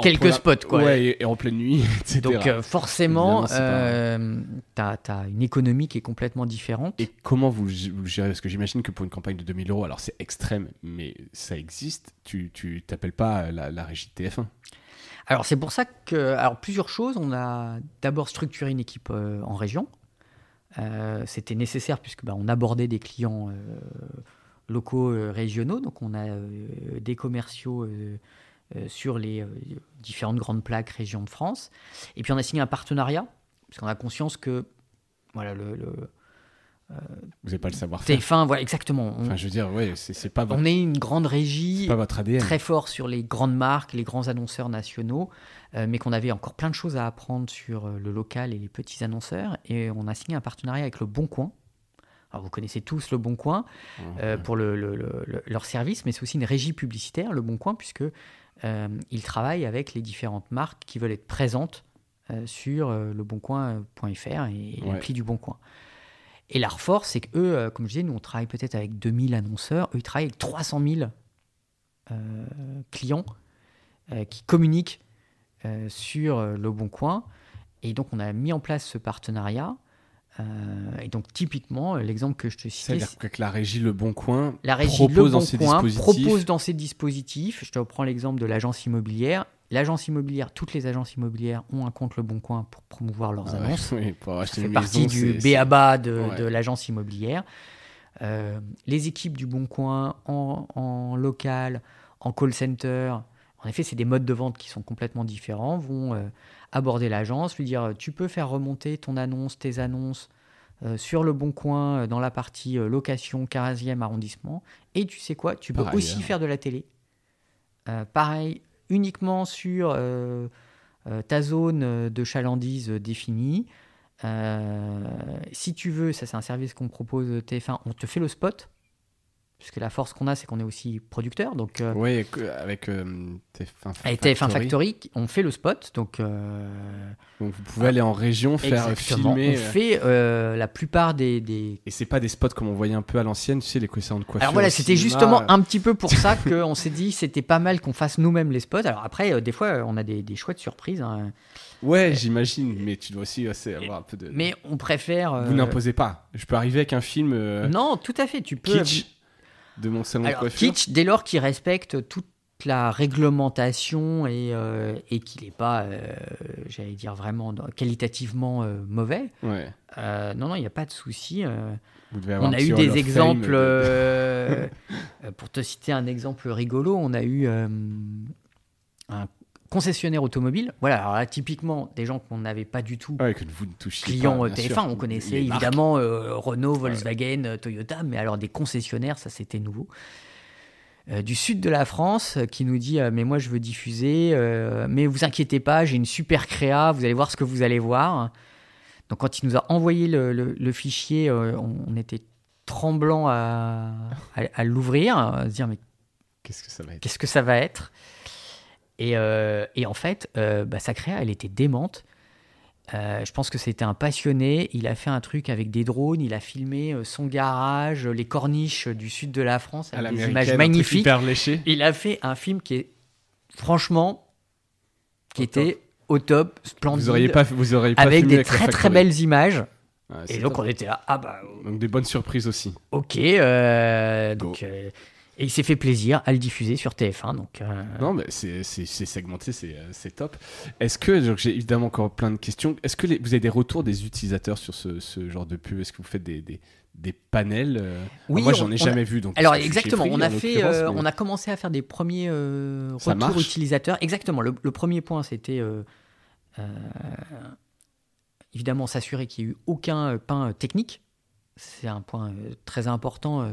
quelques spots. Quoi. Ouais, et en pleine nuit, etc. Donc forcément, Évidemment, t'as une économie qui est complètement différente. Et comment vous le gérez? Parce que j'imagine que pour une campagne de 2000 euros, alors c'est extrême, mais ça existe, tu t'appelles pas la régie de TF1. Alors c'est pour ça que, plusieurs choses. On a d'abord structuré une équipe en région. C'était nécessaire puisque on abordait des clients locaux, régionaux. Donc on a des commerciaux sur les différentes grandes plaques régions de France. Et puis on a signé un partenariat parce qu'on a conscience que voilà vous n'avez pas le savoir-faire. TF1, voilà, exactement. Enfin, je veux dire, ouais, c'est pas votre, On est une grande régie, c'est pas votre ADN. très fort sur les grandes marques, les grands annonceurs nationaux, mais qu'on avait encore plein de choses à apprendre sur le local et les petits annonceurs. Et on a signé un partenariat avec Le Bon Coin. Alors vous connaissez tous Le Bon Coin pour leur service, mais c'est aussi une régie publicitaire, Le Bon Coin, puisque ils travaillent avec les différentes marques qui veulent être présentes sur leboncoin.fr et l'appli du Bon Coin. Et leur force, c'est qu'eux, comme je disais, nous on travaille peut-être avec 2000 annonceurs, eux ils travaillent avec 300 000 clients qui communiquent sur Le Bon Coin. Et donc on a mis en place ce partenariat. Et donc typiquement, l'exemple que je te citais, c'est-à-dire que la régie Le Bon Coin propose dans ses dispositifs. Je te reprends l'exemple de l'agence immobilière. L'agence immobilière, toutes les agences immobilières ont un compte Le Bon Coin pour promouvoir leurs annonces. Oui, pour acheter ça fait une partie maison, du b.a.-ba de l'agence immobilière. Les équipes du Bon Coin en local, en call center, en effet, c'est des modes de vente qui sont complètement différents, vont aborder l'agence, lui dire tu peux faire remonter tes annonces sur Le Bon Coin dans la partie location 15e arrondissement. Et tu sais quoi, tu peux aussi faire de la télé. Pareil, uniquement sur ta zone de chalandise définie. Si tu veux, ça c'est un service qu'on propose TF1, on te fait le spot. Puisque la force qu'on a, c'est qu'on est aussi producteur. Donc, oui, avec TF1 Factory. Avec TF1 Factory, on fait le spot. Donc vous pouvez aller en région, faire filmer. On fait la plupart des... Et c'est pas des spots comme on voyait un peu à l'ancienne, tu sais, les salons de coiffure. Alors voilà, c'était justement un petit peu pour ça qu'on s'est dit c'était pas mal qu'on fasse nous-mêmes les spots. Alors après, des fois, on a des chouettes surprises. Hein. Ouais, j'imagine, mais tu dois aussi avoir un peu de... Mais on préfère... Vous n'imposez pas. Je peux arriver avec un film... Non, tout à fait, tu peux... Kitsch de mon salon de coiffure. Kitsch, dès lors qu'il respecte toute la réglementation et qu'il n'est pas, j'allais dire vraiment qualitativement mauvais. Ouais. Non, il n'y a pas de souci. On a eu des exemples, pour te citer un exemple rigolo, on a eu un concessionnaire automobile. Voilà, alors là, typiquement, des gens qu'on n'avait pas du tout. Ouais, que vous ne touchiez clients pas, TF1, sûr. on connaissait évidemment Renault, Volkswagen, Toyota, mais alors des concessionnaires, ça c'était nouveau. Du sud de la France qui nous dit mais moi je veux diffuser, mais vous inquiétez pas, j'ai une super créa, vous allez voir ce que vous allez voir. Donc quand il nous a envoyé le fichier, on était tremblant à l'ouvrir, à se dire mais qu'est-ce que ça va être et en fait sa créa elle était démente. Je pense que c'était un passionné. Il a fait un truc avec des drones. Il a filmé son garage, les corniches du sud de la France avec des images magnifiques. Hyper léché. Il a fait un film qui est franchement était au top, splendide. Vous auriez pas avec filmé des très très belles images. Ouais, et donc top. on était là. Donc des bonnes surprises aussi. Ok. Et il s'est fait plaisir à le diffuser sur TF1. Donc, Non, mais c'est segmenté, c'est top. Est-ce que, donc j'ai évidemment encore plein de questions, est-ce que vous avez des retours des utilisateurs sur ce genre de pub? Est-ce que vous faites des panels Oui, moi, j'en ai jamais vu. Donc, alors, exactement, on a commencé à faire des premiers retours utilisateurs. Exactement, le premier point, c'était évidemment s'assurer qu'il n'y ait eu aucun pain technique. C'est un point très important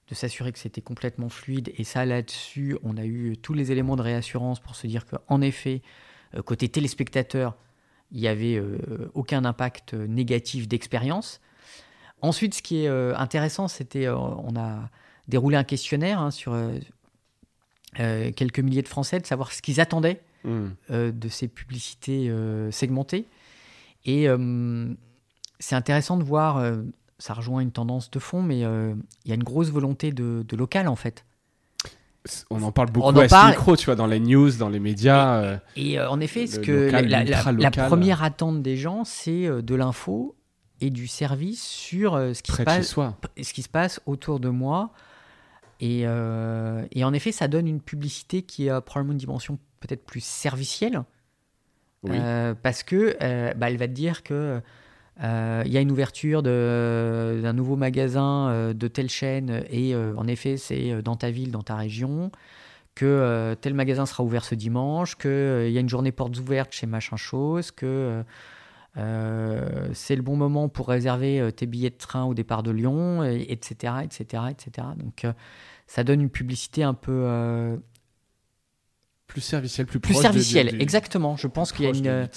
de s'assurer que c'était complètement fluide. Et ça, là-dessus, on a eu tous les éléments de réassurance pour se dire qu'en effet, côté téléspectateur, il n'y avait aucun impact négatif d'expérience. Ensuite, ce qui est intéressant, c'était on a déroulé un questionnaire sur quelques milliers de Français, de savoir ce qu'ils attendaient de ces publicités segmentées. Et c'est intéressant de voir, ça rejoint une tendance de fond, mais il y a une grosse volonté de local, en fait. On en parle beaucoup à ce micro, tu vois, dans les news, dans les médias. Et en effet, la première attente des gens, c'est de l'info et du service sur ce qui se passe autour de moi. Et en effet, ça donne une publicité qui a probablement une dimension peut-être plus servicielle. Oui. Parce que elle va te dire que y a une ouverture d'un nouveau magasin de telle chaîne et en effet, c'est dans ta ville, dans ta région, que tel magasin sera ouvert ce dimanche, qu'il y a une journée portes ouvertes chez machin chose, que c'est le bon moment pour réserver tes billets de train au départ de Lyon, etc., etc., etc. Donc, ça donne une publicité un peu... plus servicielle, plus servicielle, exactement. Je pense qu'il y a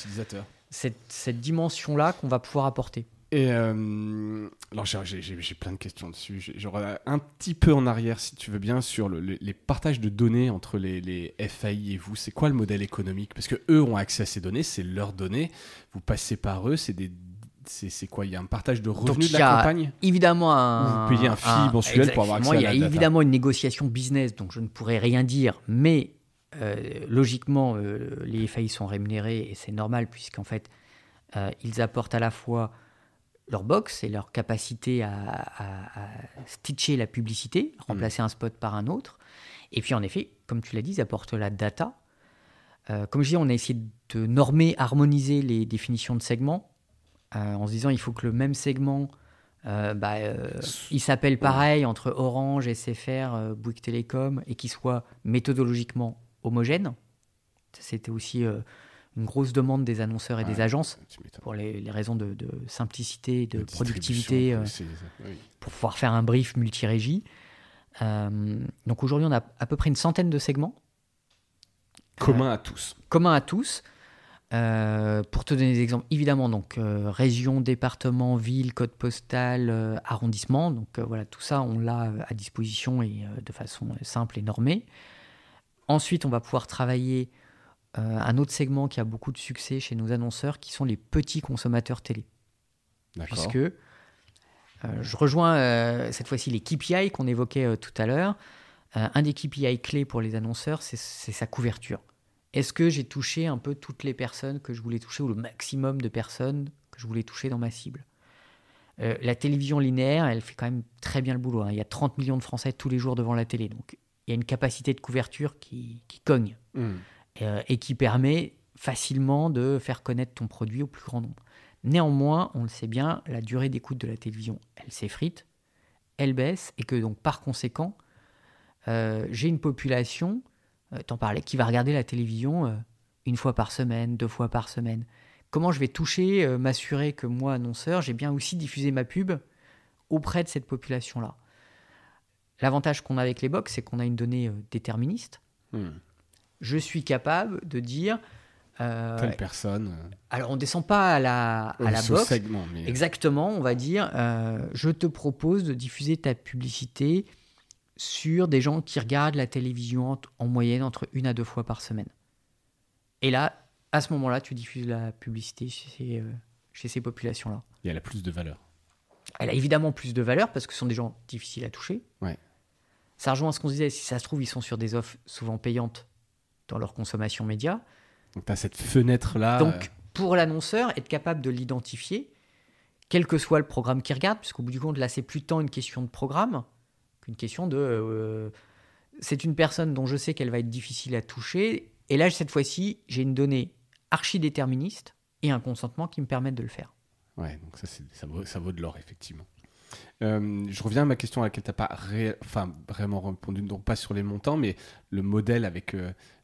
cette dimension-là qu'on va pouvoir apporter. Et alors j'ai plein de questions dessus. J'aurais un petit peu en arrière, si tu veux bien, sur les partages de données entre les FAI et vous. C'est quoi le modèle économique? Parce que eux ont accès à ces données, c'est leurs données. Vous passez par eux, c'est quoi? Il y a un partage de revenus de la campagne? Évidemment, vous payez un fee mensuel pour avoir accès à la data. Il y a évidemment une négociation business, donc je ne pourrais rien dire, mais logiquement, les FAI sont rémunérés et c'est normal puisqu'en fait, ils apportent à la fois leur box et leur capacité à stitcher la publicité, remplacer un spot par un autre. Et puis en effet, comme tu l'as dit, ils apportent la data. Comme je dis, on a essayé de normer, harmoniser les définitions de segments en se disant il faut que le même segment, il s'appelle pareil entre Orange, SFR, Bouygues Télécom et qu'il soit méthodologiquement homogène. C'était aussi une grosse demande des annonceurs et des agences pour les raisons de simplicité, de productivité, pour pouvoir faire un brief multi-régie. Donc aujourd'hui, on a à peu près une centaine de segments. Commun à tous. Commun à tous. Pour te donner des exemples, évidemment, donc région, département, ville, code postal, arrondissement. Donc voilà, tout ça, on l'a à disposition et de façon simple et normée. Ensuite, on va pouvoir travailler un autre segment qui a beaucoup de succès chez nos annonceurs, qui sont les petits consommateurs télé. D'accord. Puisque je rejoins cette fois-ci les KPI qu'on évoquait tout à l'heure. Un des KPI clés pour les annonceurs, c'est sa couverture. Est-ce que j'ai touché un peu toutes les personnes que je voulais toucher, ou le maximum de personnes que je voulais toucher dans ma cible? La télévision linéaire, elle fait quand même très bien le boulot. Il y a 30 millions de Français tous les jours devant la télé. Donc, il y a une capacité de couverture qui cogne et qui permet facilement de faire connaître ton produit au plus grand nombre. Néanmoins, on le sait bien, la durée d'écoute de la télévision, elle s'effrite, elle baisse, et que donc par conséquent, j'ai une population, t'en parlais, qui va regarder la télévision une fois par semaine, 2 fois par semaine. Comment je vais toucher, m'assurer que moi, annonceur, j'ai bien aussi diffusé ma pub auprès de cette population-là? L'avantage qu'on a avec les box, c'est qu'on a une donnée déterministe. Je suis capable de dire... telle personne... Alors, on ne descend pas à la box. Segment, mais... Exactement, on va dire, je te propose de diffuser ta publicité sur des gens qui regardent la télévision en moyenne entre 1 à 2 fois par semaine. Et là, à ce moment-là, tu diffuses la publicité chez ces populations-là. Et elle a plus de valeur. Elle a évidemment plus de valeur parce que ce sont des gens difficiles à toucher. Ouais. Ça rejoint ce qu'on se disait, si ça se trouve, ils sont sur des offres souvent payantes dans leur consommation média. Donc tu as cette fenêtre-là. Donc pour l'annonceur, être capable de l'identifier, quel que soit le programme qu'il regarde, puisqu'au bout du compte, là, c'est plus tant une question de programme qu'une question de... c'est une personne dont je sais qu'elle va être difficile à toucher. Et là, cette fois-ci, j'ai une donnée archi-déterministe et un consentement qui me permettent de le faire. Ouais, donc ça vaut de l'or, effectivement. Je reviens à ma question à laquelle tu n'as pas vraiment répondu, donc pas sur les montants, mais le modèle avec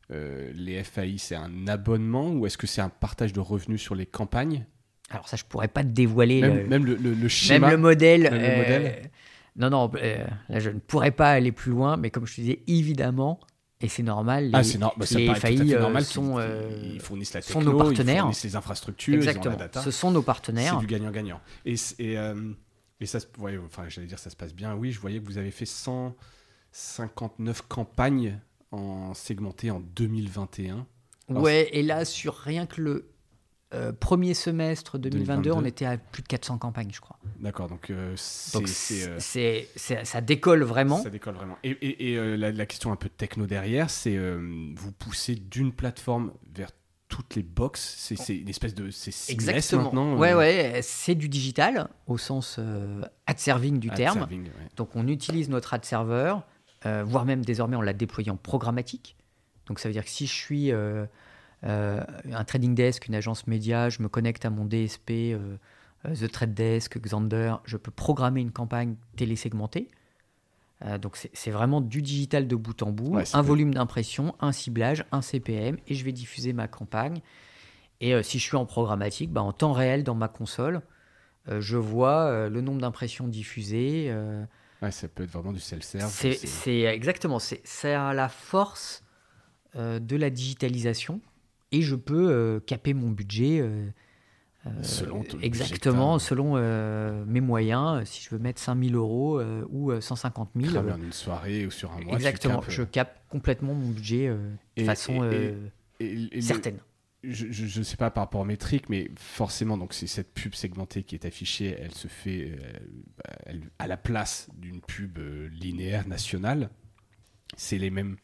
les FAI, c'est un abonnement ou est-ce que c'est un partage de revenus sur les campagnes? Alors ça, je ne pourrais pas te dévoiler même le schéma, même le modèle. Non, là, je ne pourrais pas aller plus loin, mais comme je te disais, évidemment, et c'est normal, Ça les paraît tout à fait FAI normal sont ils fournissent la sont techno, nos partenaires. ils fournissent les infrastructures, ils ont Exactement, la data. ce sont nos C'est partenaires. du gagnant-gagnant. Et ça, enfin, j'allais dire ça se passe bien. Oui, je voyais que vous avez fait 159 campagnes segmentées en 2021. Alors, Ouais, et là, sur rien que le premier semestre 2022, 2022, on était à plus de 400 campagnes, je crois. d'accord, donc Donc ça décolle vraiment. ça décolle vraiment. Et la question un peu techno derrière, c'est vous poussez d'une plateforme vers toutes les box. C'est une espèce de seamless Exactement. maintenant. Ouais, c'est du digital au sens ad serving du Ad terme. serving, ouais. Donc on utilise notre ad server, voire même désormais on l'a déployé en programmatique. Donc ça veut dire que si je suis un trading desk, une agence média, je me connecte à mon DSP, The Trade Desk, Xander, je peux programmer une campagne télésegmentée. Donc c'est vraiment du digital de bout en bout, Ouais, c'est un cool. volume d'impression, un ciblage, un CPM, et je vais diffuser ma campagne. Et si je suis en programmatique, en temps réel dans ma console, je vois le nombre d'impressions diffusées. Ouais, ça peut être vraiment du self-serve. C'est exactement, c'est à la force de la digitalisation, et je peux caper mon budget selon ton exactement, budget que selon mes moyens. Si je veux mettre 5 000 euros ou 150 t'as 000, cramé en une soirée ou sur un mois. exactement, tu capes, je capte complètement mon budget de façon et certaine. Je ne sais pas par rapport aux métriques, mais forcément, donc c'est cette pub segmentée qui est affichée, elle se fait à la place d'une pub linéaire nationale. C'est les mêmes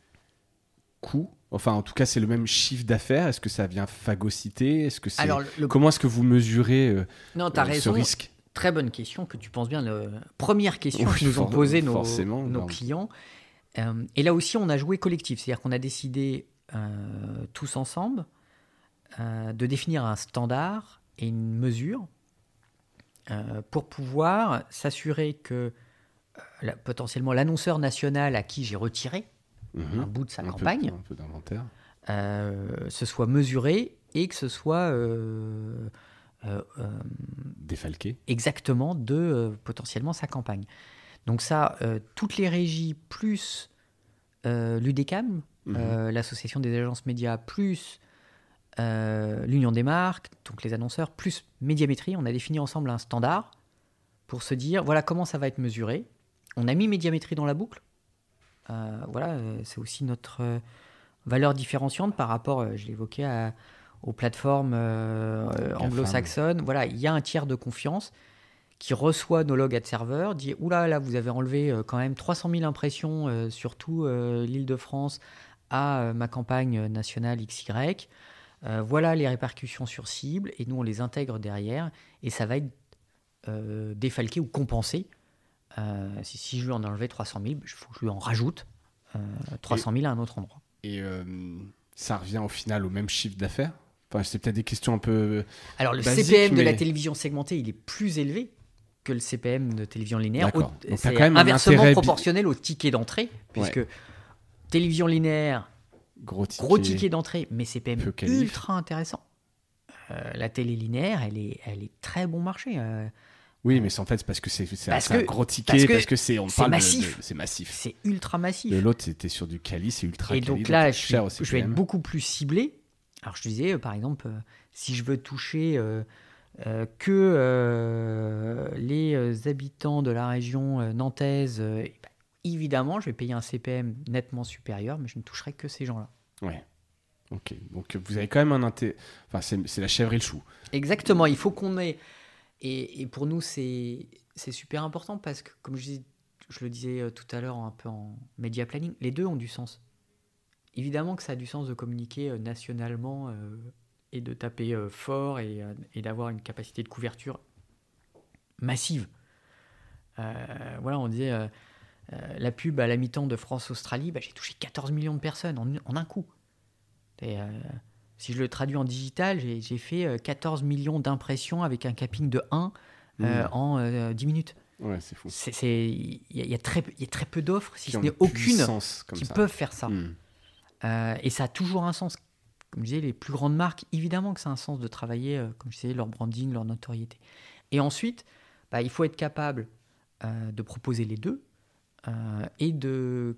coûts. Enfin, en tout cas, c'est le même chiffre d'affaires. Est-ce que ça vient phagocyter? Est-ce que c'est... Alors, Comment est-ce que vous mesurez non, tu as ce raison. risque? Très bonne question que tu penses bien. Première question Oui, que nous ont posée forcément, nos clients. Et là aussi, on a joué collectif. C'est-à-dire qu'on a décidé tous ensemble de définir un standard et une mesure pour pouvoir s'assurer que potentiellement l'annonceur national à qui j'ai retiré un bout de sa campagne, un peu d'inventaire. ce soit mesuré et que ce soit Défalqué. exactement de potentiellement sa campagne. Donc ça, toutes les régies plus l'UDECAM, l'association des agences médias, plus l'Union des marques, donc les annonceurs, plus Médiamétrie, on a défini ensemble un standard pour se dire, voilà comment ça va être mesuré. On a mis Médiamétrie dans la boucle. C'est aussi notre valeur différenciante par rapport, je l'évoquais, aux plateformes anglo-saxonnes. Voilà, il y a un tiers de confiance qui reçoit nos logs ad server, dit oula, là vous avez enlevé quand même 300 000 impressions sur tout l'Île-de-France à ma campagne nationale XY. Voilà les répercussions sur cible, et nous on les intègre derrière, et ça va être défalqué ou compensé. Si je lui en ai enlevé 300 000, il faut que je lui en rajoute 300 000 à un autre endroit. Et ça revient au final au même chiffre d'affaires? Enfin, c'est peut-être des questions un peu Alors le basiques, CPM de la mais- télévision segmentée, il est plus élevé que le CPM de télévision linéaire. D'accord. Donc, t'as C'est quand même un inversement intérêt proportionnel au ticket d'entrée, puisque télévision linéaire, gros gros ticket d'entrée, mais CPM peu qualif. ultra intéressant. La télé linéaire, elle est très bon marché. Oui, mais c'est en fait c'est parce que c'est Parce un que- gros ticket, parce que c'est on c'est parle massif. c'est massif. C'est ultra massif. L'autre c'était sur du quali, c'est ultra Et quali. donc là, c'est cher au je vais être CPM. beaucoup plus ciblé. Alors je te disais, par exemple, si je veux toucher que les habitants de la région nantaise, évidemment, je vais payer un CPM nettement supérieur, mais je ne toucherai que ces gens-là. Ouais. Ok. Donc vous avez quand même un intérêt. Enfin, c'est la chèvre et le chou. Exactement, il faut qu'on ait... Et pour nous, c'est super important parce que, comme je le disais tout à l'heure un peu en média planning, les deux ont du sens. Évidemment que ça a du sens de communiquer nationalement et de taper fort et d'avoir une capacité de couverture massive. On disait la pub à la mi-temps de France-Australie, j'ai touché 14 millions de personnes en un coup. Et, si je le traduis en digital, j'ai fait 14 millions d'impressions avec un capping de 1 en 10 minutes. Ouais, c'est fou. Il y a très peu d'offres, si Qui ce ont n'est une aucune, puissance comme qui ça. peuvent faire ça. Mm. Et ça a toujours un sens. Comme je disais, les plus grandes marques, évidemment que ça a un sens de travailler, comme je disais, leur branding, leur notoriété. Et ensuite, il faut être capable de proposer les deux et de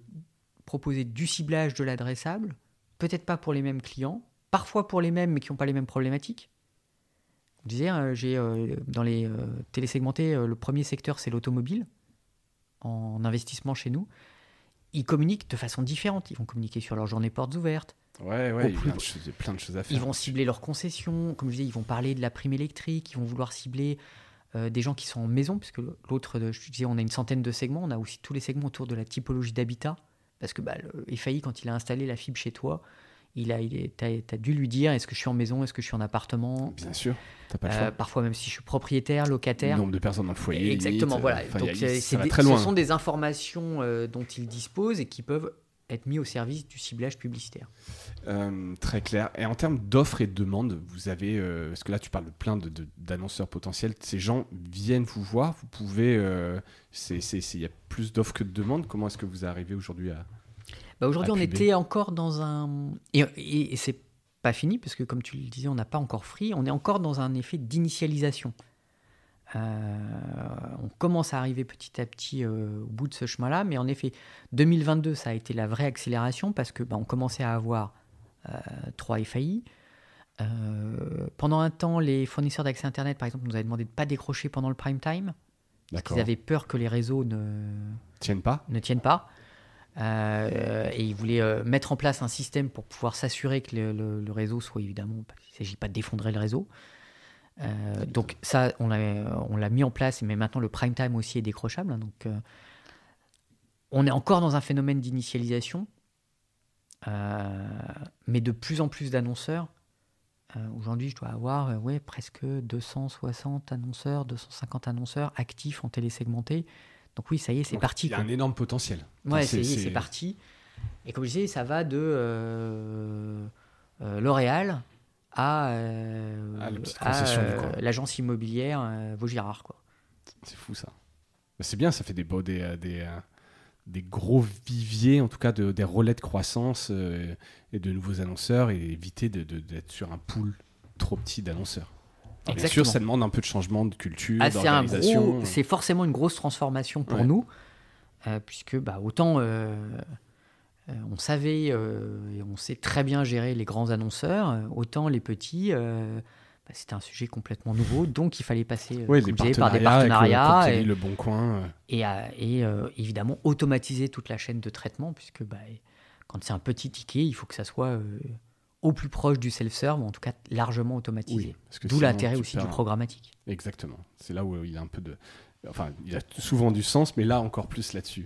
proposer du ciblage de l'adressable, peut-être pas pour les mêmes clients, parfois pour les mêmes mais qui n'ont pas les mêmes problématiques. Je disais, j'ai dans les télésegmentés, le premier secteur c'est l'automobile en investissement chez nous. Ils communiquent de façon différente. Ils vont communiquer sur leur journée portes ouvertes. Ouais, il y a plein de choses à faire. Ils vont cibler leurs concessions. Comme je disais, ils vont parler de la prime électrique. Ils vont vouloir cibler des gens qui sont en maison. Puisque l'autre, je disais, on a une centaine de segments. On a aussi tous les segments autour de la typologie d'habitat. Parce que le FAI, quand il a installé la fibre chez toi, t'as dû lui dire, est-ce que je suis en maison, est-ce que je suis en appartement? Bien sûr, t'as pas le choix. Parfois même si je suis propriétaire, locataire. Le nombre de personnes dans le foyer. Exactement, voilà. Enfin, donc très loin. Ce sont des informations dont ils disposent et qui peuvent être mis au service du ciblage publicitaire. Très clair. Et en termes d'offres et de demandes, vous avez, parce que là tu parles de plein d'annonceurs potentiels, ces gens viennent vous voir, vous pouvez, il y a plus d'offres que de demandes. Comment est-ce que vous arrivez aujourd'hui à... Aujourd'hui, on était encore dans un... Et c'est pas fini, parce que comme tu le disais, on n'a pas encore free, on est encore dans un effet d'initialisation. On commence à arriver petit à petit au bout de ce chemin-là, mais en effet, 2022, ça a été la vraie accélération, parce que on commençait à avoir 3 FAI. Pendant un temps, les fournisseurs d'accès Internet, par exemple, nous avaient demandé de ne pas décrocher pendant le prime time, parce qu'ils avaient peur que les réseaux ne tiennent pas. Et ils voulaient mettre en place un système pour pouvoir s'assurer que le réseau soit évidemment... Il ne s'agit pas d'effondrer le réseau. Donc ça, on l'a mis en place, mais maintenant le prime time aussi est décrochable. Donc on est encore dans un phénomène d'initialisation, mais de plus en plus d'annonceurs. Aujourd'hui, je dois avoir presque 260 annonceurs, 250 annonceurs actifs en télésegmenté. Donc oui, ça y est, c'est parti. Il y a un énorme potentiel. Ouais, c'est parti. Et comme je disais, ça va de L'Oréal à l'agence immobilière Vaugirard, quoi. C'est fou ça. C'est bien, ça fait des gros viviers, en tout cas des relais de croissance et de nouveaux annonceurs, et éviter d'être sur un pool trop petit d'annonceurs. Bien sûr, ça demande un peu de changement de culture, d'organisation. C'est forcément une grosse transformation pour nous, puisque autant on savait et on sait très bien gérer les grands annonceurs, autant les petits, c'était un sujet complètement nouveau, donc il fallait passer par des partenariats avec le Bon Coin. Et évidemment automatiser toute la chaîne de traitement, puisque quand c'est un petit ticket, il faut que ça soit... au plus proche du self-serve, ou en tout cas largement automatisé. D'où l'intérêt aussi du programmatique. Exactement. C'est là où il y a un peu de... Enfin, il y a souvent du sens, mais là, encore plus là-dessus.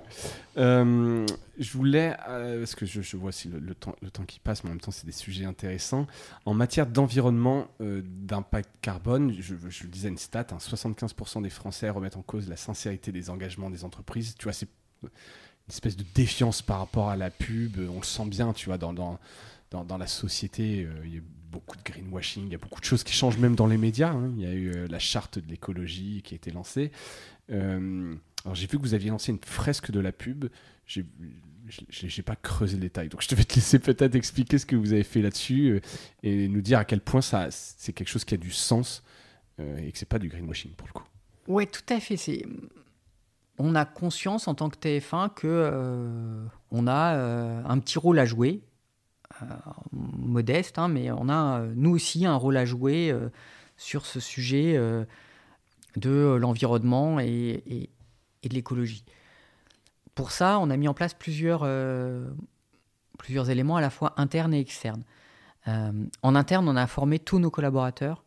Je voulais... parce que je vois si le temps qui passe, mais en même temps, c'est des sujets intéressants. En matière d'environnement, d'impact carbone, je le disais, une stat, 75% des Français remettent en cause la sincérité des engagements des entreprises. Tu vois, c'est une espèce de défiance par rapport à la pub. On le sent bien, tu vois, dans la société, il y a beaucoup de greenwashing, il y a beaucoup de choses qui changent même dans les médias. Il y a eu la charte de l'écologie qui a été lancée. Alors j'ai vu que vous aviez lancé une fresque de la pub. Je n'ai pas creusé le détail, donc je vais te laisser peut-être expliquer ce que vous avez fait là-dessus et nous dire à quel point c'est quelque chose qui a du sens et que c'est pas du greenwashing pour le coup. Oui, tout à fait. On a conscience en tant que TF1 que on a un petit rôle à jouer. Modeste, mais on a nous aussi un rôle à jouer sur ce sujet de l'environnement et de l'écologie. Pour ça, on a mis en place plusieurs éléments à la fois internes et externes. En interne, on a formé tous nos collaborateurs.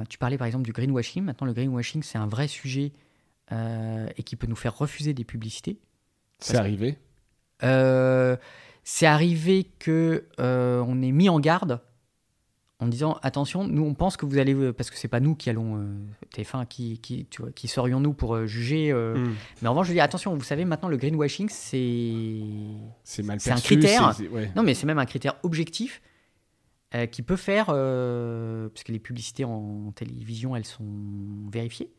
Tu parlais par exemple du greenwashing. Maintenant, le greenwashing, c'est un vrai sujet et qui peut nous faire refuser des publicités. C'est arrivé C'est arrivé qu'on ait mis en garde en disant attention, nous on pense que vous allez, parce que c'est pas nous qui allons TF1 qui serions-nous pour juger, mais en revanche je dis attention, vous savez maintenant le greenwashing c'est mal perçu, un critère, ouais. Non mais c'est même un critère objectif qui peut faire, parce que les publicités en télévision elles sont vérifiées,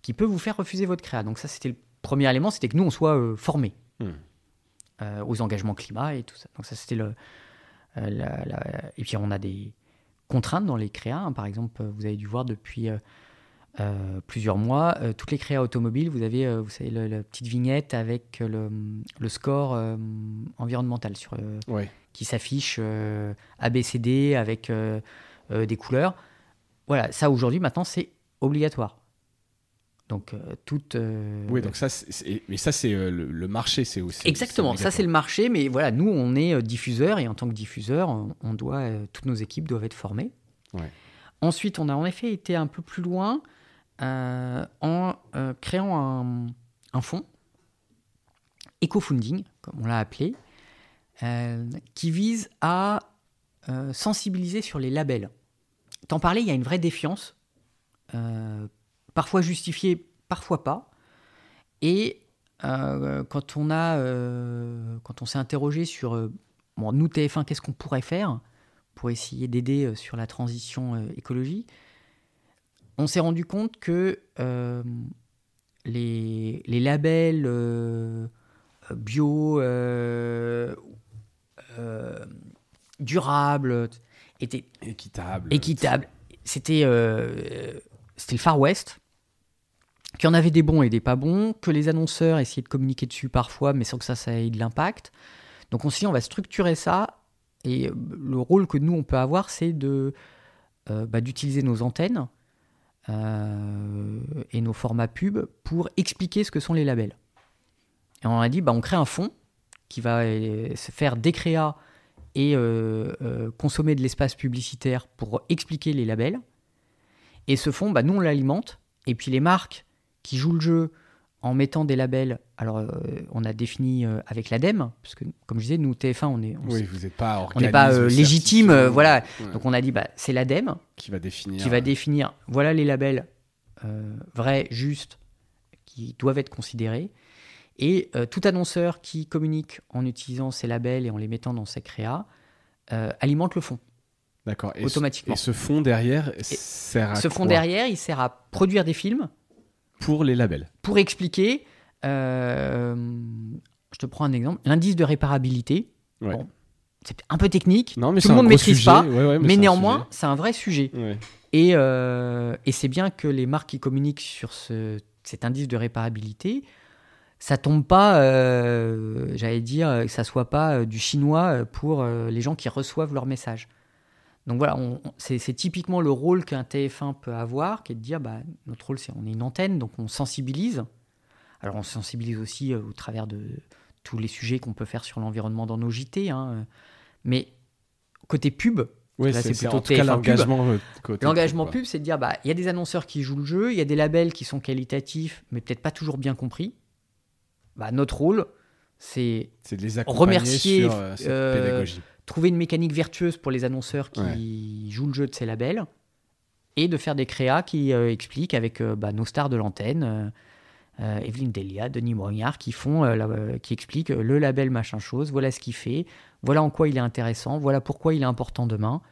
qui peut vous faire refuser votre créa. Donc ça c'était le premier élément, c'était que nous on soit formés aux engagements climat et tout ça. Donc ça c'était et puis on a des contraintes dans les créas, Par exemple, vous avez dû voir depuis plusieurs mois. Toutes les créas automobiles, vous avez vous savez, la petite vignette avec le score environnemental qui s'affiche ABCD avec des couleurs. Voilà, ça aujourd'hui, maintenant, c'est obligatoire. Donc, Oui, donc ça, mais ça, c'est le marché. Exactement, ça, c'est le marché. Mais voilà, nous, on est diffuseur. Et en tant que diffuseur, toutes nos équipes doivent être formées. Ouais. Ensuite, on a en effet été un peu plus loin en créant un fonds, Ecofunding, comme on l'a appelé, qui vise à sensibiliser sur les labels. T'en parlais, il y a une vraie défiance, parfois justifiée, parfois pas. Et quand on s'est interrogé sur, nous TF1, qu'est-ce qu'on pourrait faire pour essayer d'aider sur la transition écologique, on s'est rendu compte que les labels bio, durables, étaient équitables. C'était le Far West, qu'il y en avait des bons et des pas bons, que les annonceurs essayaient de communiquer dessus parfois, mais sans que ça ait de l'impact. Donc on s'est dit, on va structurer ça, et le rôle que nous, on peut avoir, c'est d'utiliser nos antennes et nos formats pub pour expliquer ce que sont les labels. Et on a dit, on crée un fonds qui va se faire des créas et consommer de l'espace publicitaire pour expliquer les labels. Et ce fonds, nous, on l'alimente. Et puis les marques qui jouent le jeu en mettant des labels, alors on a défini avec l'ADEME, parce que comme je disais, nous, TF1, on vous n'êtes pas on n'est pas légitime. Voilà. Ouais. Donc on a dit, c'est l'ADEME qui va définir, voilà les labels vrais, justes, qui doivent être considérés. Et tout annonceur qui communique en utilisant ces labels et en les mettant dans ses créas alimente le fonds. D'accord. Automatiquement. Et ce fonds derrière sert à quoi ? Ce fonds derrière, il sert à produire des films. Pour les labels. Pour expliquer, je te prends un exemple, l'indice de réparabilité. Ouais. Bon, c'est un peu technique, non, mais tout le monde ne maîtrise sujet. pas, mais néanmoins, c'est un vrai sujet. Ouais. Et c'est bien que les marques qui communiquent sur cet indice de réparabilité, ça tombe pas, j'allais dire, que ça soit pas du chinois pour les gens qui reçoivent leur message. Donc voilà, c'est typiquement le rôle qu'un TF1 peut avoir, qui est de dire, notre rôle, on est une antenne, donc on sensibilise. Alors on sensibilise aussi au travers de tous les sujets qu'on peut faire sur l'environnement dans nos JT, hein. Mais côté pub, oui, là, c'est plutôt en tout cas l'engagement. L'engagement pub, c'est de dire, il y a des annonceurs qui jouent le jeu, il y a des labels qui sont qualitatifs, mais peut-être pas toujours bien compris. Notre rôle, c'est de les accompagner remercier, sur cette pédagogie. Trouver une mécanique vertueuse pour les annonceurs qui jouent le jeu de ces labels, et de faire des créas qui expliquent avec nos stars de l'antenne, Evelyne Delia, Denis Moignard, qui expliquent le label machin chose, voilà ce qu'il fait, voilà en quoi il est intéressant, voilà pourquoi il est important demain.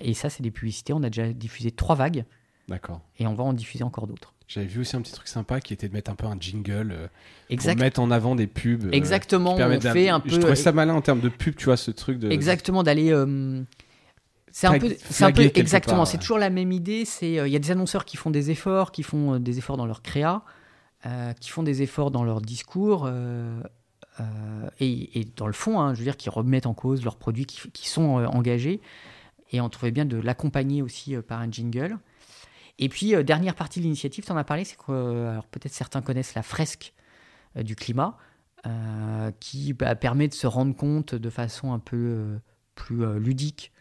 Et ça, c'est des publicités. On a déjà diffusé 3 vagues. D'accord. Et on va en diffuser encore d'autres. J'avais vu aussi un petit truc sympa qui était de mettre un peu un jingle pour mettre en avant des pubs. Exactement, on fait un peu... Je trouvais ça malin en termes de pub, tu vois, ce truc de... Exactement, d'aller... C'est un peu exactement, part, c'est toujours la même idée. Il y a des annonceurs qui font des efforts dans leur créa, qui font des efforts dans leur discours et dans le fond, je veux dire, qui remettent en cause leurs produits qui sont engagés. Et on trouvait bien de l'accompagner aussi par un jingle. Et puis, dernière partie de l'initiative, tu en as parlé, c'est que alors peut-être certains connaissent la fresque du climat, qui permet de se rendre compte de façon un peu plus ludique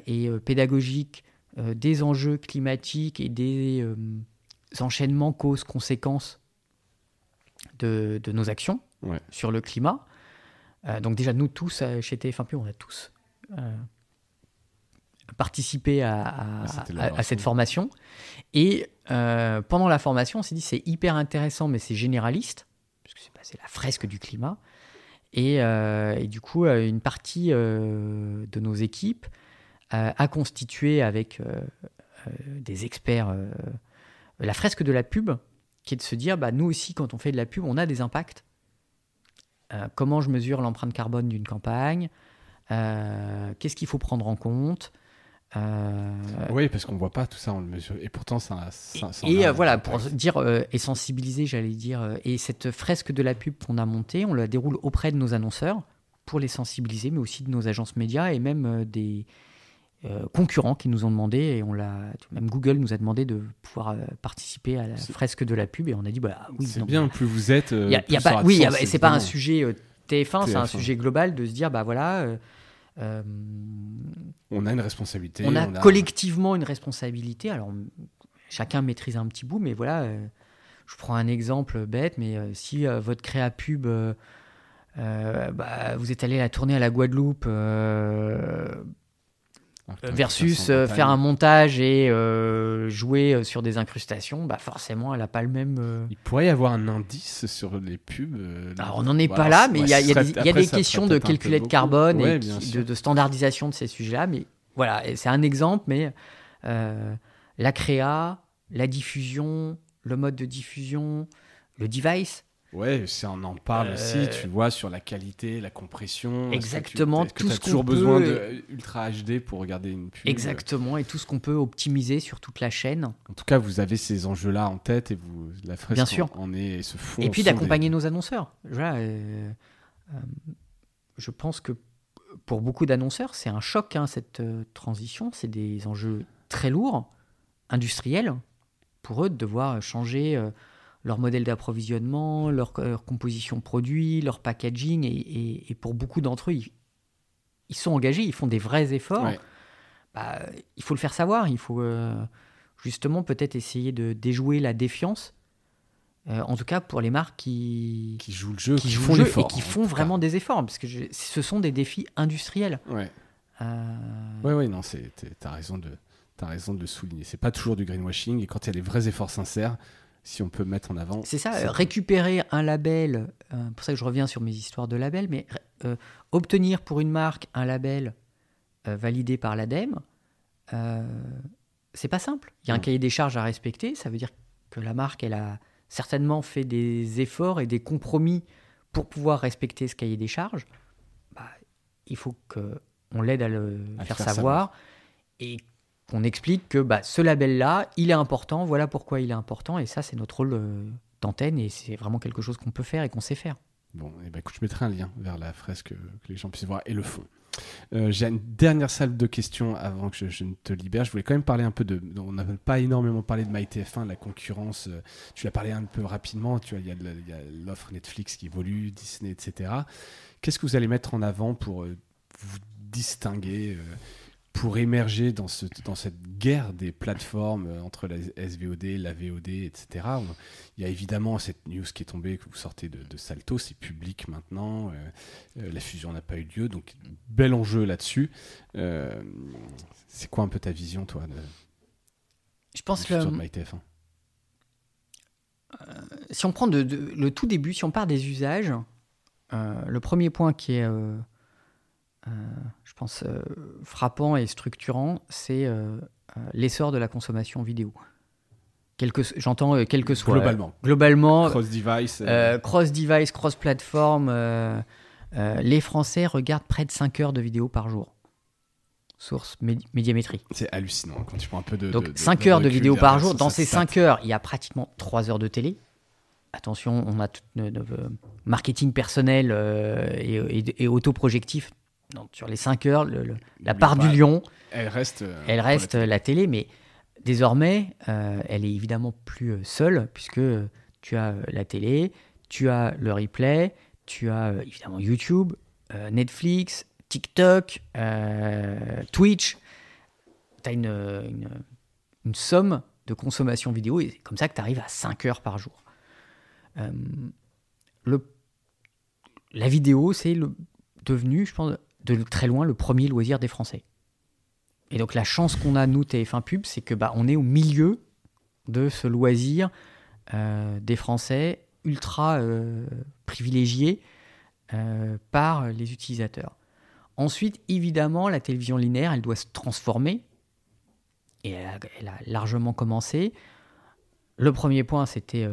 et pédagogique des enjeux climatiques et des enchaînements causes-conséquences de nos actions sur le climat. Donc déjà, nous tous, chez TF1 Pub, on a tous... participer à cette formation. Et pendant la formation, on s'est dit c'est hyper intéressant, mais c'est généraliste, parce que c'est la fresque du climat. Et du coup, une partie de nos équipes a constitué avec des experts la fresque de la pub, qui est de se dire, nous aussi, quand on fait de la pub, on a des impacts. Comment je mesure l'empreinte carbone d'une campagne ? Qu'est-ce qu'il faut prendre en compte ? Oui, parce qu'on voit pas tout ça, on le mesure. Et pourtant, voilà, pour dire et sensibiliser, j'allais dire. Et cette fresque de la pub qu'on a montée, on la déroule auprès de nos annonceurs pour les sensibiliser, mais aussi de nos agences médias et même des concurrents qui nous ont demandé, et même Google nous a demandé de pouvoir participer à la fresque de la pub, et on a dit oui. C'est bien, plus vous êtes. C'est pas un sujet TF1, c'est un sujet global de se dire on a une responsabilité. On a collectivement une responsabilité. Alors, chacun maîtrise un petit bout, mais voilà, je prends un exemple bête, mais si votre créa pub, vous êtes allé la tourner à la Guadeloupe versus faire un montage et jouer sur des incrustations, forcément, elle n'a pas le même... Il pourrait y avoir un indice sur les pubs. Alors, on n'en est pas là, mais il y a des questions de calculette carbone et de standardisation de ces sujets-là. Mais voilà, c'est un exemple, mais la créa, la diffusion, le mode de diffusion, le device... Ouais, on en parle aussi, tu vois, sur la qualité, la compression. Exactement. Est-ce que tu as toujours besoin de Ultra HD pour regarder une pub? Exactement, et tout ce qu'on peut optimiser sur toute la chaîne. En tout cas, vous avez ces enjeux-là en tête et la fresque Bien sûr. en est ce fond. Et puis d'accompagner nos annonceurs. Voilà, je pense que pour beaucoup d'annonceurs, c'est un choc, cette transition. C'est des enjeux très lourds, industriels, pour eux de devoir changer... leur modèle d'approvisionnement, leur composition produit, leur packaging, et pour beaucoup d'entre eux, ils sont engagés, ils font des vrais efforts. Ouais. Il faut le faire savoir, il faut justement peut-être essayer de déjouer la défiance, en tout cas pour les marques qui jouent le jeu, qui font l'effort, et qui font vraiment des efforts, parce que ce sont des défis industriels. Ouais. Non, t'as raison de le souligner. C'est pas toujours du greenwashing, et quand il y a des vrais efforts sincères, si on peut mettre en avant... C'est ça, récupérer un label, pour ça que je reviens sur mes histoires de labels, mais obtenir pour une marque un label validé par l'ADEME, c'est pas simple. Il y a un cahier des charges à respecter, ça veut dire que la marque, elle a certainement fait des efforts et des compromis pour pouvoir respecter ce cahier des charges. Il faut qu'on l'aide à le faire savoir, et qu'on explique que ce label-là, il est important, voilà pourquoi il est important, et ça, c'est notre rôle d'antenne, et c'est vraiment quelque chose qu'on peut faire et qu'on sait faire. Bon, écoute, je mettrai un lien vers la fresque que les gens puissent voir, et le fond. J'ai une dernière salle de questions avant que je ne te libère. Je voulais quand même parler un peu on n'a pas énormément parlé de MyTF1, la concurrence. Tu l'as parlé un peu rapidement. Tu vois, il y a l'offre Netflix qui évolue, Disney, etc. Qu'est-ce que vous allez mettre en avant pour vous distinguer, pour émerger dans cette guerre des plateformes entre la SVOD, la VOD, etc. Il y a évidemment cette news qui est tombée, que vous sortez de Salto, c'est public maintenant, la fusion n'a pas eu lieu, donc bel enjeu là-dessus. C'est quoi un peu ta vision, toi, je pense du futur de MyTF1 ? Si on prend le tout début, si on part des usages, le premier point qui est... je pense, frappant et structurant, c'est l'essor de la consommation vidéo. J'entends quel que soit. Globalement. Cross-device. Cross-device, cross-platform. Les Français regardent près de 5 heures de vidéo par jour. Source Médiamétrie. C'est hallucinant quand tu prends un peu de... Donc 5 heures de vidéo par jour. Dans ces 5 heures, il y a pratiquement 3 heures de télé. Attention, on a tout notre marketing personnel et autoprojectif. Donc, sur les 5 heures, la part du lion, elle reste la télé, mais désormais, elle est évidemment plus seule, puisque tu as la télé, tu as le replay, tu as évidemment YouTube, Netflix, TikTok, Twitch. Tu as une somme de consommation vidéo, et c'est comme ça que tu arrives à 5 heures par jour. La vidéo, c'est devenu, je pense, de très loin le premier loisir des Français. Et donc la chance qu'on a, nous, TF1 Pub, c'est que on est au milieu de ce loisir des Français ultra privilégiés par les utilisateurs. Ensuite, évidemment, la télévision linéaire, elle doit se transformer, et elle a largement commencé. Le premier point, c'était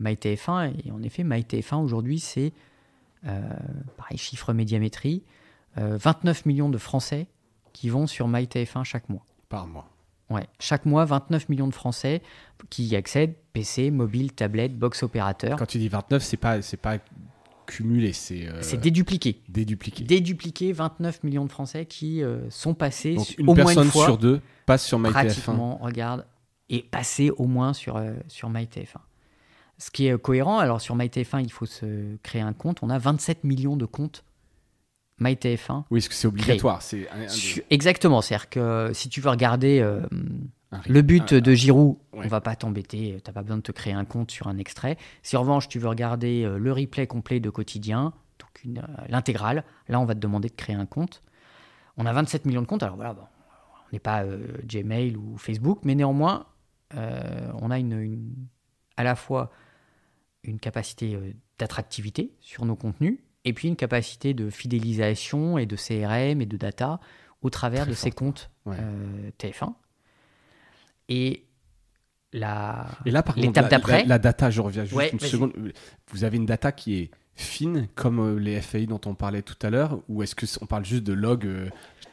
MyTF1, et en effet, MyTF1 aujourd'hui, c'est, pareil, chiffre Médiamétrie, 29 millions de Français qui vont sur MyTF1 chaque mois. Par mois. Ouais, chaque mois, 29 millions de Français qui y accèdent, PC, mobile, tablette, box opérateur. Quand tu dis 29, c'est pas cumulé, c'est dédupliqué. dédupliqué. Dédupliqué, 29 millions de Français qui sont passés Donc au moins une personne fois, sur deux passe sur MyTF1. pratiquement, regarde, et passé au moins sur MyTF1. Ce qui est cohérent, alors sur MyTF1, il faut se créer un compte. On a 27 millions de comptes MyTF1. Oui, parce que c'est obligatoire. Exactement, c'est-à-dire que si tu veux regarder le but de Giroud, on va pas t'embêter, tu n'as pas besoin de te créer un compte sur un extrait. Si en revanche tu veux regarder le replay complet de Quotidien, donc l'intégrale, là on va te demander de créer un compte. On a 27 millions de comptes, alors voilà, bon, on n'est pas Gmail ou Facebook, mais néanmoins, on a à la fois une capacité d'attractivité sur nos contenus, et puis une capacité de fidélisation et de CRM et de data au travers de ces comptes TF1. Et là, par contre, l'étape d'après... La data, je reviens juste une seconde. Vous avez une data qui est fine, comme les FAI dont on parlait tout à l'heure, ou est-ce qu'on parle juste de log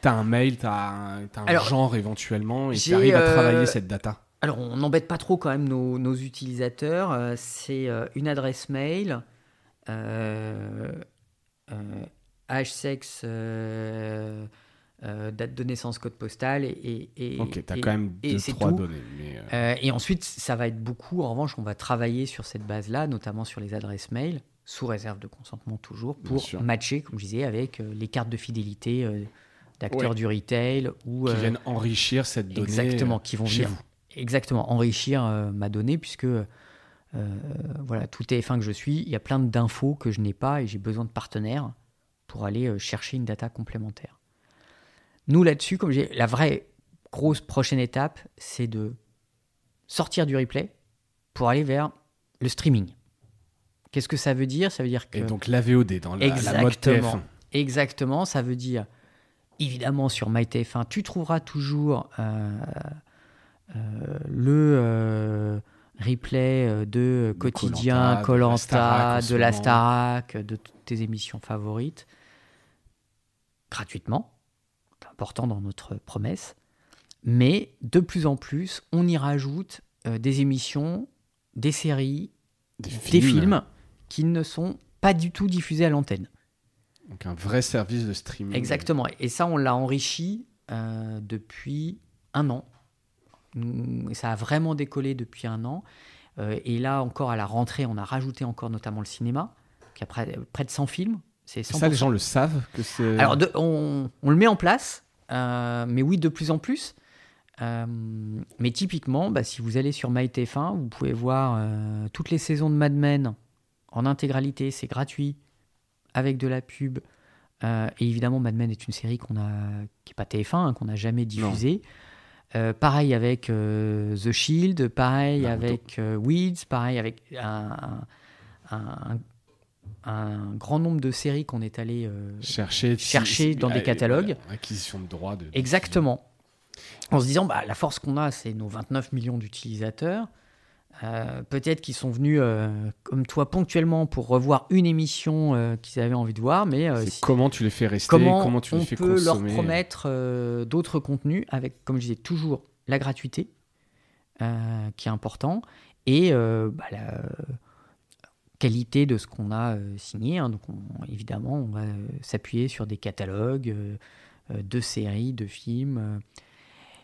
tu as un mail, tu as un genre éventuellement, et tu arrives à travailler cette data? Alors, on n'embête pas trop quand même nos utilisateurs. C'est une adresse mail... âge, sexe, date de naissance, code postal ok, tu as quand même 2-3 données. Et ensuite, ça va être beaucoup. En revanche, on va travailler sur cette base-là, notamment sur les adresses mail, sous réserve de consentement toujours, pour matcher, comme je disais, avec les cartes de fidélité d'acteurs du retail. Qui viennent enrichir cette donnée. Exactement, qui vont venir enrichir ma donnée, puisque... voilà, tout TF1 que je suis, il y a plein d'infos que je n'ai pas et j'ai besoin de partenaires pour aller chercher une data complémentaire. Nous, là-dessus, comme j'ai la vraie grosse prochaine étape, c'est de sortir du replay pour aller vers le streaming. Qu'est-ce que ça veut dire? Ça veut dire que... Et donc la VOD dans la mode TF1. Exactement, ça veut dire, évidemment, sur MyTF1, tu trouveras toujours le... replay de Quotidien, Koh-Lanta, de la Starac, de toutes tes émissions favorites, gratuitement. C'est important dans notre promesse. Mais de plus en plus, on y rajoute des émissions, des séries, des films qui ne sont pas du tout diffusés à l'antenne. Donc un vrai service de streaming. Exactement. Et ça, on l'a enrichi depuis 1 an. Ça a vraiment décollé depuis 1 an. Et là, encore à la rentrée, on a rajouté encore notamment le cinéma, qui a près de 100 films. C'est 100%. Ça, les gens le savent que c'est... Alors, on le met en place, mais oui, de plus en plus. Mais typiquement, si vous allez sur MyTF1, vous pouvez voir toutes les saisons de Mad Men en intégralité. C'est gratuit, avec de la pub. Et évidemment, Mad Men est une série qui n'est pas TF1, qu'on n'a jamais diffusée. Pareil avec The Shield, pareil avec Weeds, pareil avec un grand nombre de séries qu'on est allé chercher dans des catalogues. Acquisition de droits. Exactement. En se disant, la force qu'on a, c'est nos 29 millions d'utilisateurs. Peut-être qu'ils sont venus, comme toi, ponctuellement pour revoir une émission qu'ils avaient envie de voir. Mais comment tu les fais rester, comment tu les fais consommer. On peut leur promettre d'autres contenus avec, comme je disais, toujours la gratuité, qui est important, et la qualité de ce qu'on a signé. Donc, évidemment, on va s'appuyer sur des catalogues de séries, de films.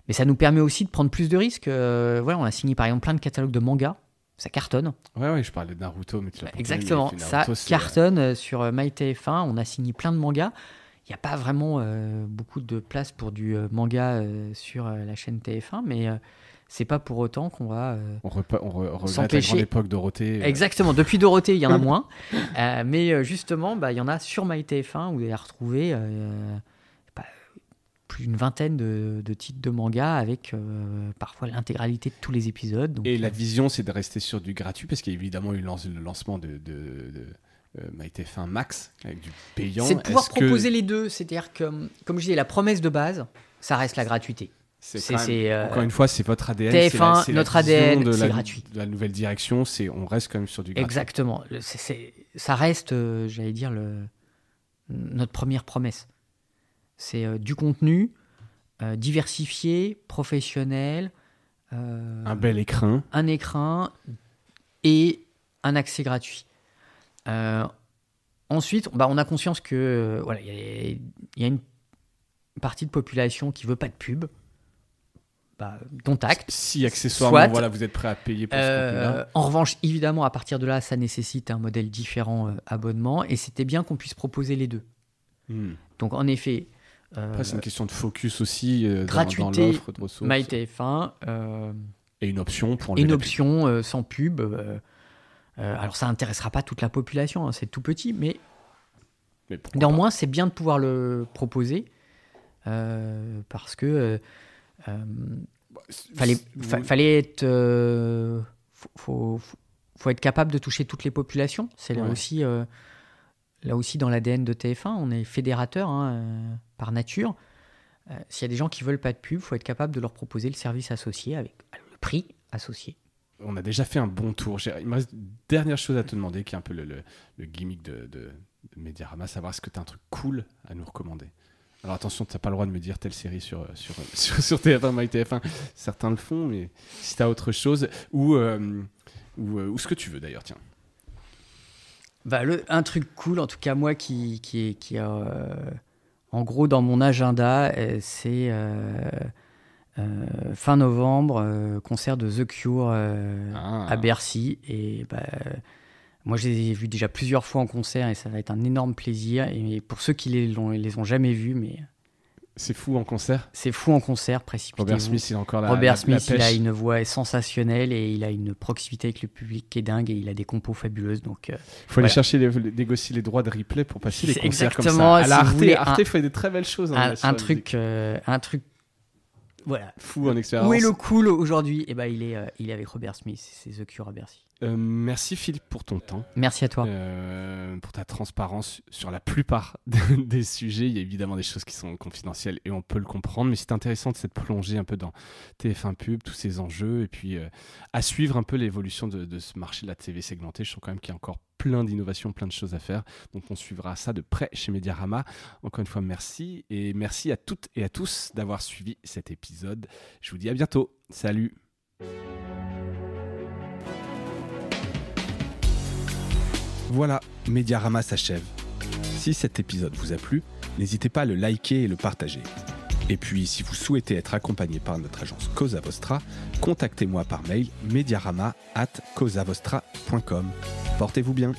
Mais ça nous permet aussi de prendre plus de risques. On a signé par exemple plein de catalogues de mangas. Ça cartonne. Ouais, je parlais de Naruto, mais tu l'as pas exactement, connu, Naruto, ça cartonne sur MyTF1. On a signé plein de mangas. Il n'y a pas vraiment beaucoup de place pour du manga sur la chaîne TF1, mais c'est pas pour autant qu'on va on regrette la grande époque Dorothée. Exactement, depuis Dorothée, il y en a moins. Mais justement, il y en a sur MyTF1 où vous allez retrouver plus d'une vingtaine de titres de manga avec parfois l'intégralité de tous les épisodes. Donc, et la vision, c'est de rester sur du gratuit, parce qu'il y a évidemment eu le lancement de MyTF1 Max avec du payant. C'est de pouvoir proposer les deux. C'est-à-dire que, comme je disais, la promesse de base, ça reste la gratuité. Encore une fois, c'est votre ADN. TF1, c'est notre ADN, c'est gratuit. De la nouvelle direction, on reste quand même sur du gratuit. Exactement. Ça reste, j'allais dire, notre première promesse. C'est du contenu diversifié, professionnel, Un bel écrin. un écrin et un accès gratuit. Ensuite, on a conscience que voilà, il y a une partie de population qui veut pas de pub. Dont acte. Si accessoirement, voilà, vous êtes prêt à payer pour ce contenu-là. En revanche, évidemment, à partir de là, ça nécessite un modèle différent abonnement, et c'était bien qu'on puisse proposer les deux. Donc, en effet, Après, c'est une question de focus aussi dans gratuité, l'offre de ressources. MyTF1, Et une option pour une option sans pub. Alors, ça n'intéressera pas toute la population, hein, c'est tout petit, mais néanmoins, c'est bien de pouvoir le proposer parce que fallait être faut être capable de toucher toutes les populations. C'est là aussi dans l'ADN de TF1, on est fédérateur par nature. S'il y a des gens qui veulent pas de pub, faut être capable de leur proposer le service associé avec le prix associé. On a déjà fait un bon tour. Il me reste une dernière chose à te demander, qui est un peu le gimmick de Mediarama, savoir est-ce que tu as un truc cool à nous recommander. Alors attention, tu n'as pas le droit de me dire telle série sur TF1, MyTF1. Certains le font, mais si tu as autre chose, ou ce que tu veux d'ailleurs, tiens. Un truc cool, en tout cas moi, qui a en gros dans mon agenda, c'est fin novembre, concert de The Cure à Bercy. Et moi, je les ai vus déjà plusieurs fois en concert et ça va être un énorme plaisir. Et pour ceux qui les ont jamais vus, mais c'est fou en concert. C'est fou en concert, précipitez-vous. Robert Smith, il a encore Robert Smith, il a une voix sensationnelle et il a une proximité avec le public qui est dingue et il a des compos fabuleuses. Donc, faut aller chercher, négocier les droits de replay pour passer les concerts exactement, comme ça. Si Arte fait des très belles choses. Un truc, voilà. Fou en expérience. Où est le cool aujourd'hui ? Il est avec Robert Smith, c'est The Cure à Bercy. Merci Philippe pour ton temps. Merci à toi. Pour ta transparence sur la plupart des sujets. Il y a évidemment des choses qui sont confidentielles et on peut le comprendre, mais c'est intéressant de s'être plongé un peu dans TF1 Pub, tous ces enjeux, et puis à suivre un peu l'évolution de ce marché de la TV segmentée. Je sens quand même qu'il y a encore plein d'innovations, plein de choses à faire. Donc on suivra ça de près chez Mediarama. Encore une fois, merci. Et merci à toutes et à tous d'avoir suivi cet épisode. Je vous dis à bientôt. Salut. Voilà, Mediarama s'achève. Si cet épisode vous a plu, n'hésitez pas à le liker et le partager. Et puis, si vous souhaitez être accompagné par notre agence Cosa Vostra, contactez-moi par mail mediarama@cosavostra.com. Portez-vous bien.